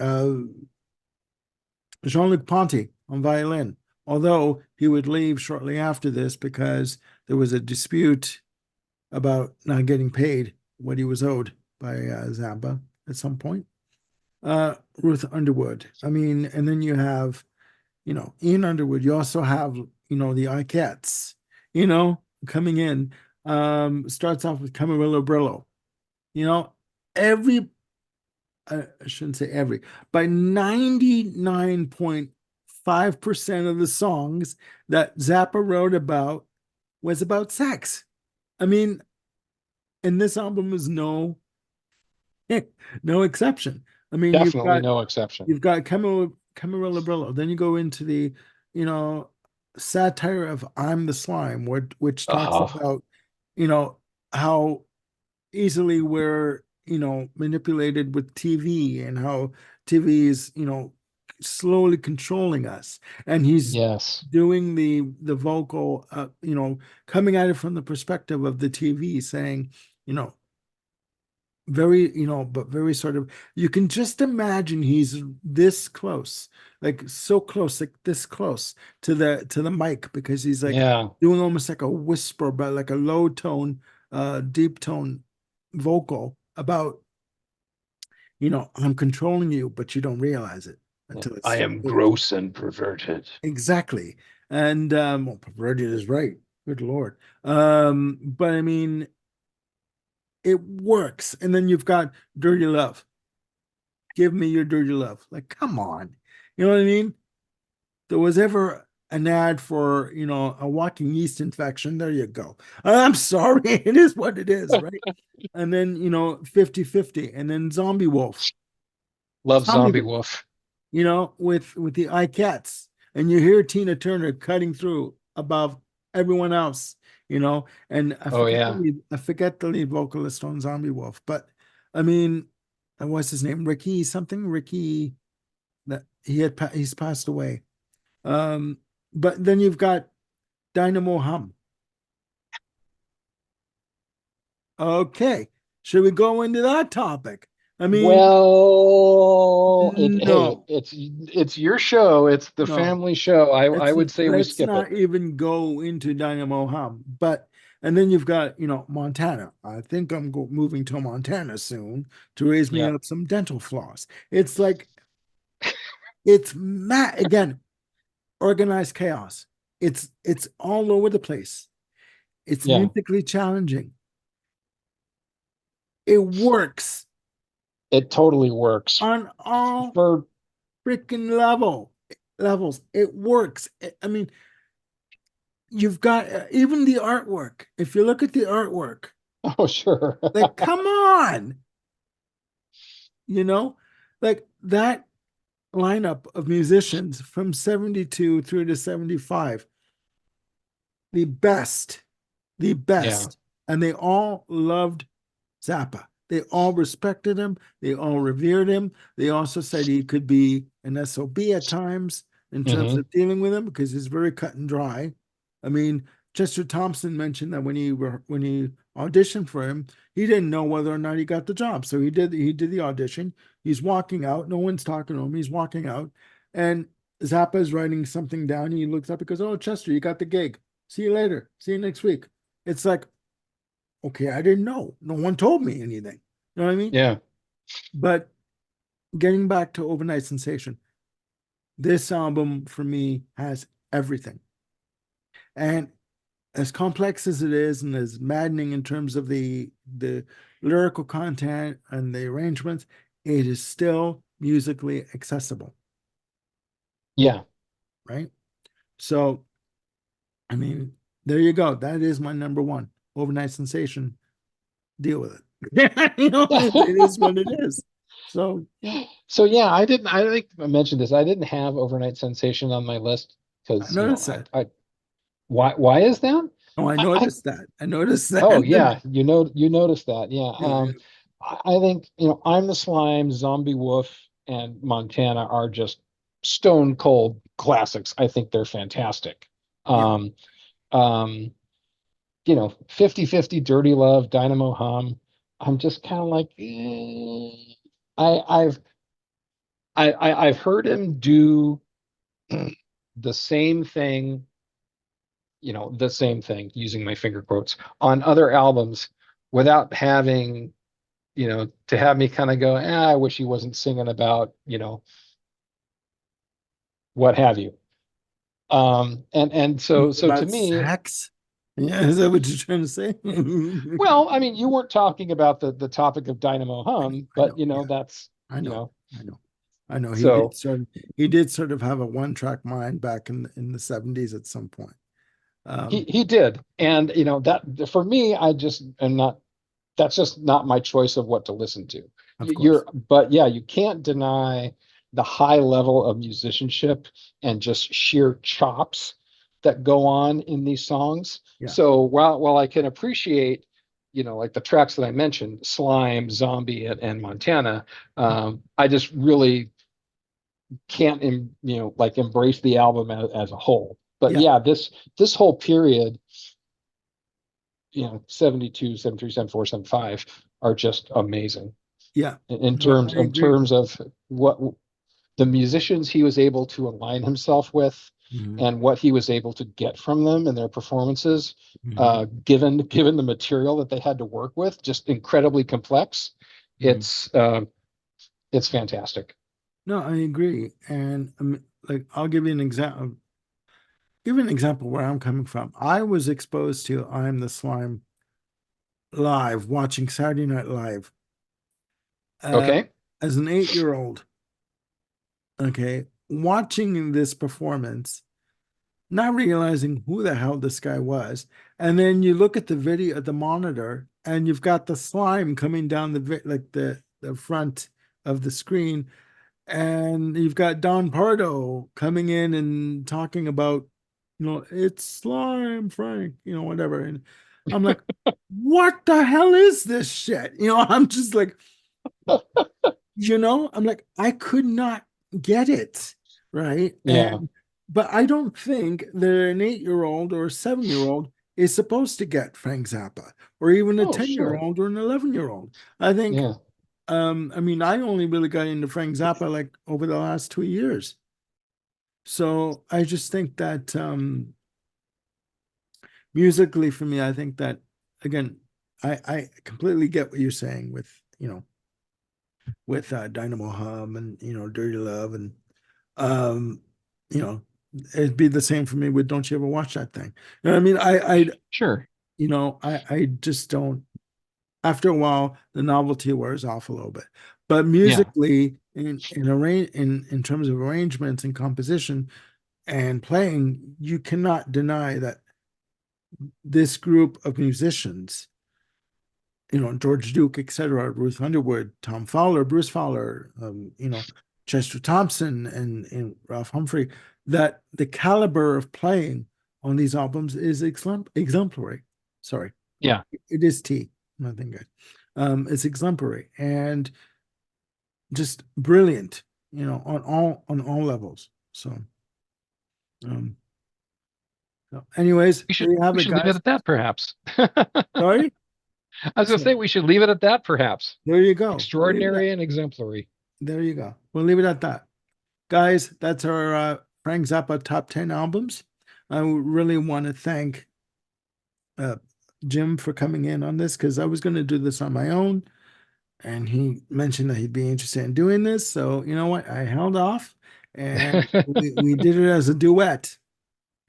Jean-Luc Ponty on violin. Although he would leave shortly after this because there was a dispute about not getting paid what he was owed by Zappa at some point. Ruth Underwood. I mean, and then you have, Ian Underwood. You also have, the Ikettes, coming in. Starts off with Camarillo Brillo. You know, every I shouldn't say every, by 99.5% of the songs that Zappa wrote about was about sex. I mean, and this album is no exception. I mean, you've Definitely got no exception. you've got Camarillo Brillo, then you go into the, you know, satire of I'm the Slime, which talks Uh-huh. about, how easily we're manipulated with TV and how TV is slowly controlling us, and he's Yes. doing the vocal coming at it from the perspective of the TV saying you know very but very sort of you can just imagine he's this close, like so close, like this close to the mic, because he's like Yeah. doing almost like a whisper but like a low tone deep tone vocal about I'm controlling you but you don't realize it until it's I too am late. gross and perverted. Exactly. And well, perverted is right, good lord. But I mean it works. And then you've got Dirty Love. Give me your dirty love. Like, come on. You know what I mean? There was ever an ad for, a walking yeast infection. There you go. I'm sorry. It is what it is, right? And then, 50-50, and then Zombie Wolf. Love Zombie Zombie Wolf, Wolf. with the iCats. And you hear Tina Turner cutting through above everyone else, and Oh yeah. I forget the lead vocalist on Zombie Wolf, but I mean, what's his name? Ricky something? Ricky, that he's passed away. Um, but then you've got Dynamo Hum. Okay. Should we go into that topic? I mean, Well, hey, no, it's your show. It's the no. family show. I Let's would say we let's skip it. not even go into Dynamo Hum. But and then you've got, Montana. I think I'm moving to Montana soon to raise me Yeah. up some dental floss. It's like it's mad again, organized chaos. It's all over the place. It's Yeah. musically challenging. It works It totally works on all for freaking levels. It works. I mean, you've got even the artwork. If you look at the artwork, oh sure. like, come on, you know, like that lineup of musicians from 72 through to 75, the best, the Yeah. best. And they all loved Zappa. They all respected him. They all revered him. They also said he could be an SOB at times in terms Hmm. of dealing with him because he's very cut and dry. I mean, Chester Thompson mentioned that when he auditioned for him, he didn't know whether or not he got the job. So he did the audition. He's walking out. No one's talking to him. He's walking out, and Zappa is writing something down. He looks up and goes, "Oh, Chester, you got the gig. See you later. See you next week." It's like, okay, I didn't know. No one told me anything. You know what I mean? Yeah. But getting back to Overnight Sensation, this album for me has everything. And as complex as it is and as maddening in terms of the lyrical content and the arrangements, it is still musically accessible, Yeah. right? So, I mean, there you go. That is my number one. Overnight Sensation. Deal with it. It is what it is. So, yeah, So yeah, I think I mentioned this. I didn't have Overnight Sensation on my list I because, noticed that. I why is that? Oh, I I noticed that. I noticed Oh that. yeah, you noticed that. Yeah. Yeah, I think, I'm the Slime, Zombie Wolf, and Montana are just stone cold classics. I think they're fantastic. yeah, Um, um, 50-50 Dirty Love, Dynamo Hum. I'm just kind of like, I I've I've heard him do the same thing, the same thing, using my finger quotes, on other albums without having, to have me kind of go, I wish he wasn't singing about, what have you. And so to about me, sex. Yeah, is that what you're trying to say? well, I mean, you weren't talking about the topic of Dynamo Hum, I but know. Yeah, that's, I you know. know, I know. I know. so He did sort of have a one-track mind back in the 70s at some point. he Um, he did. And that for me, I just am not, that's just not my choice of what to listen to. of course. But yeah, you can't deny the high level of musicianship and just sheer chops that go on in these songs. Yeah. So while I can appreciate, like the tracks that I mentioned, Slime, Zombie, and Montana, I just really can't, like embrace the album as a whole. But Yeah. yeah, this whole period, 72, 73, 74, 75 are just amazing Yeah. in No, terms I agree. of what the musicians he was able to align himself with, Mhm. and what he was able to get from them in their performances, Mhm. given the material that they had to work with, just incredibly complex. Mhm. It's fantastic. No, I agree. And like, I'll give you an example. Give you an example where I'm coming from. I was exposed to I'm the Slime live, watching Saturday Night Live, uh, Okay. as an 8-year-old. Okay, watching this performance, not realizing who the hell this guy was. And then you look at the video at the monitor, and you've got the slime coming down like the front of the screen, and you've got Don Pardo coming in and talking about, it's slime, Frank, whatever. And I'm like, what the hell is this shit? I'm just like, I'm like, I could not get it. Right. Yeah. But I don't think that an 8-year-old or a 7-year-old is supposed to get Frank Zappa, or even a Oh, 10 year sure. old or an 11-year-old. I think, Yeah. I mean, I only really got into Frank Zappa like over the last 2 years. So I just think that musically for me, I think that, again, I completely get what you're saying with, Dynamo Hum and, Dirty Love, and um, you know, it'd be the same for me with Don't You Ever Watch That Thing. You know what I mean? Sure. I just don't, after a while, the novelty wears off a little bit. But Yeah. musically, in terms of arrangements and composition and playing, you cannot deny that this group of musicians, George Duke, etc., Ruth Underwood, Tom Fowler, Bruce Fowler, Chester Thompson, and Ralph Humphrey, that the caliber of playing on these albums is exemplary. Sorry, Yeah. it is T. Nothing good. It's exemplary and just brilliant, on all levels. Um, so anyways, We there should you have we it, should leave it guys. at that, perhaps. Sorry. I was gonna So say we should leave it at that, perhaps. there you go. We'll leave it at Extraordinary and exemplary. there. You go. We'll leave it at that. Guys, that's our Frank Zappa top 10 albums. I really want to thank uh, Jim for coming in on this, because I was going to do this on my own. And he mentioned that he'd be interested in doing this. So, you know what? I held off, and we did it as a duet.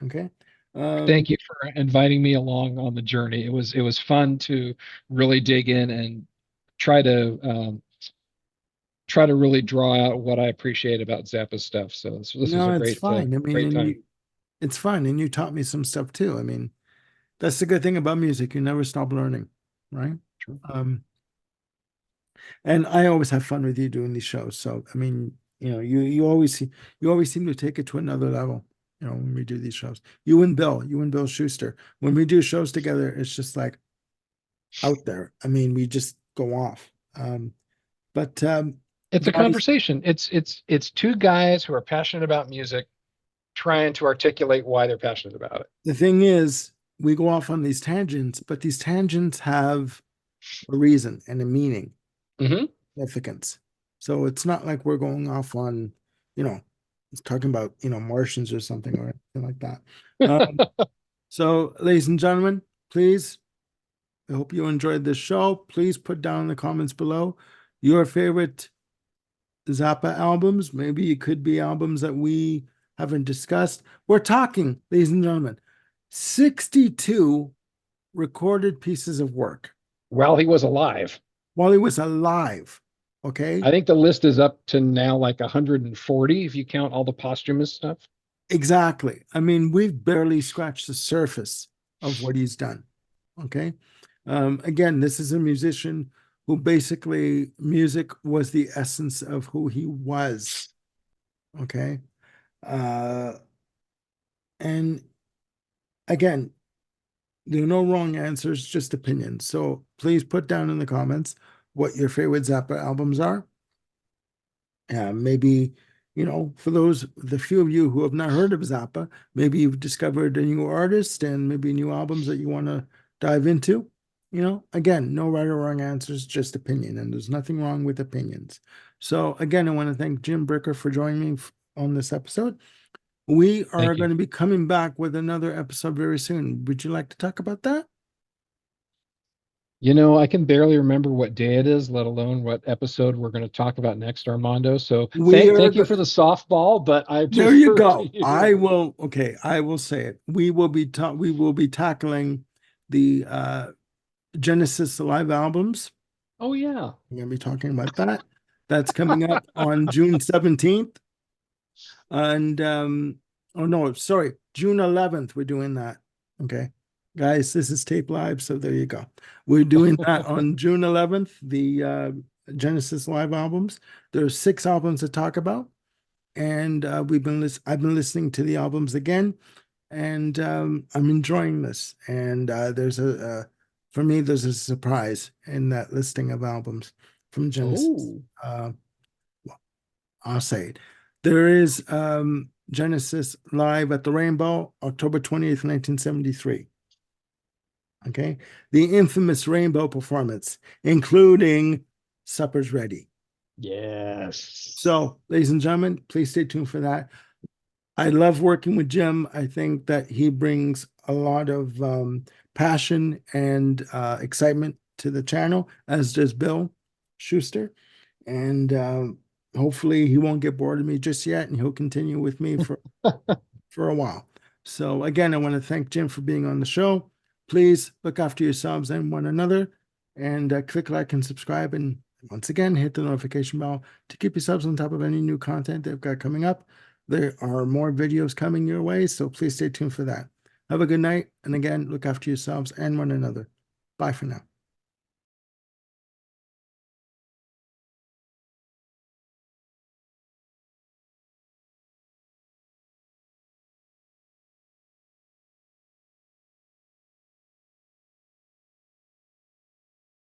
Okay. Um, Thank you for inviting me along on the journey. It was fun to really dig in and try to try to really draw out what I appreciate about Zappa stuff. So this was no, a it's great fine. I mean, great time. it's fine. And you taught me some stuff too. I mean, that's the good thing about music. You never stop learning, right? Sure. Um, And I always have fun with you doing these shows. So I mean, you always seem to take it to another level, when we do these shows. You and Bill Schuster. When we do shows together, it's just like out there. I mean, we just go off. But It's a guys, conversation. It's two guys who are passionate about music trying to articulate why they're passionate about it. the thing is, we go off on these tangents, but these tangents have a reason and a meaning, Hmm. significance. So it's not like we're going off on, you know, talking about, Martians or something or anything like that. Um, so, ladies and gentlemen, please, I hope you enjoyed this show. Please put down in the comments below your favorite Zappa albums. Maybe it could be albums that we haven't discussed. We're talking, ladies and gentlemen, 62 recorded pieces of work While he was alive. while he was alive. Okay. I think the list is up to now like 140 if you count all the posthumous stuff. Exactly. I mean, we've barely scratched the surface of what he's done. Okay. Again, this is a musician who basically music was the essence of who he was. Okay. Uh, and again, there are no wrong answers, just opinions. So please put down in the comments what your favorite Zappa albums are. Maybe, for the few of you who have not heard of Zappa, maybe you've discovered a new artist and maybe new albums that you want to dive into. Again, no right or wrong answers, just opinion, and there's nothing wrong with opinions. So, again, I want to thank Jim Bricker for joining me on this episode. We are Thank you. going to be coming back with another episode very soon. Would you like to talk about that? I can barely remember what day it is, let alone what episode we're going to talk about next, Armando. So We are thank you go- for the softball, but I There you defer to go. I you. will, okay, I will say it. We will be tackling the Genesis live albums. Oh yeah. We're going to be talking about that. That's coming up on June 17th. And Oh no, sorry, June 11th, we're doing that. Okay. Guys, this is Tape Live, so there you go. We're doing that on June 11th, the Genesis live albums. There's 6 albums to talk about, and I've been listening to the albums again, and I'm enjoying this. And for me, there's a surprise in that listing of albums from Genesis. Oh, I'll say it. There is Genesis live at the Rainbow, October 20th, 1973. Okay. The infamous Rainbow performance, including Supper's Ready. yes. So, ladies and gentlemen, please stay tuned for that. I love working with Jim. I think that he brings a lot of passion and excitement to the channel, as does Bill Schuster. And hopefully he won't get bored of me just yet, and he'll continue with me for a while. So again, I want to thank Jim for being on the show. Please look after yourselves and one another, and click like and subscribe. And once again, hit the notification bell to keep yourselves on top of any new content they've got coming up. There are more videos coming your way, so please stay tuned for that. Have a good night. And again, look after yourselves and one another. Bye for now.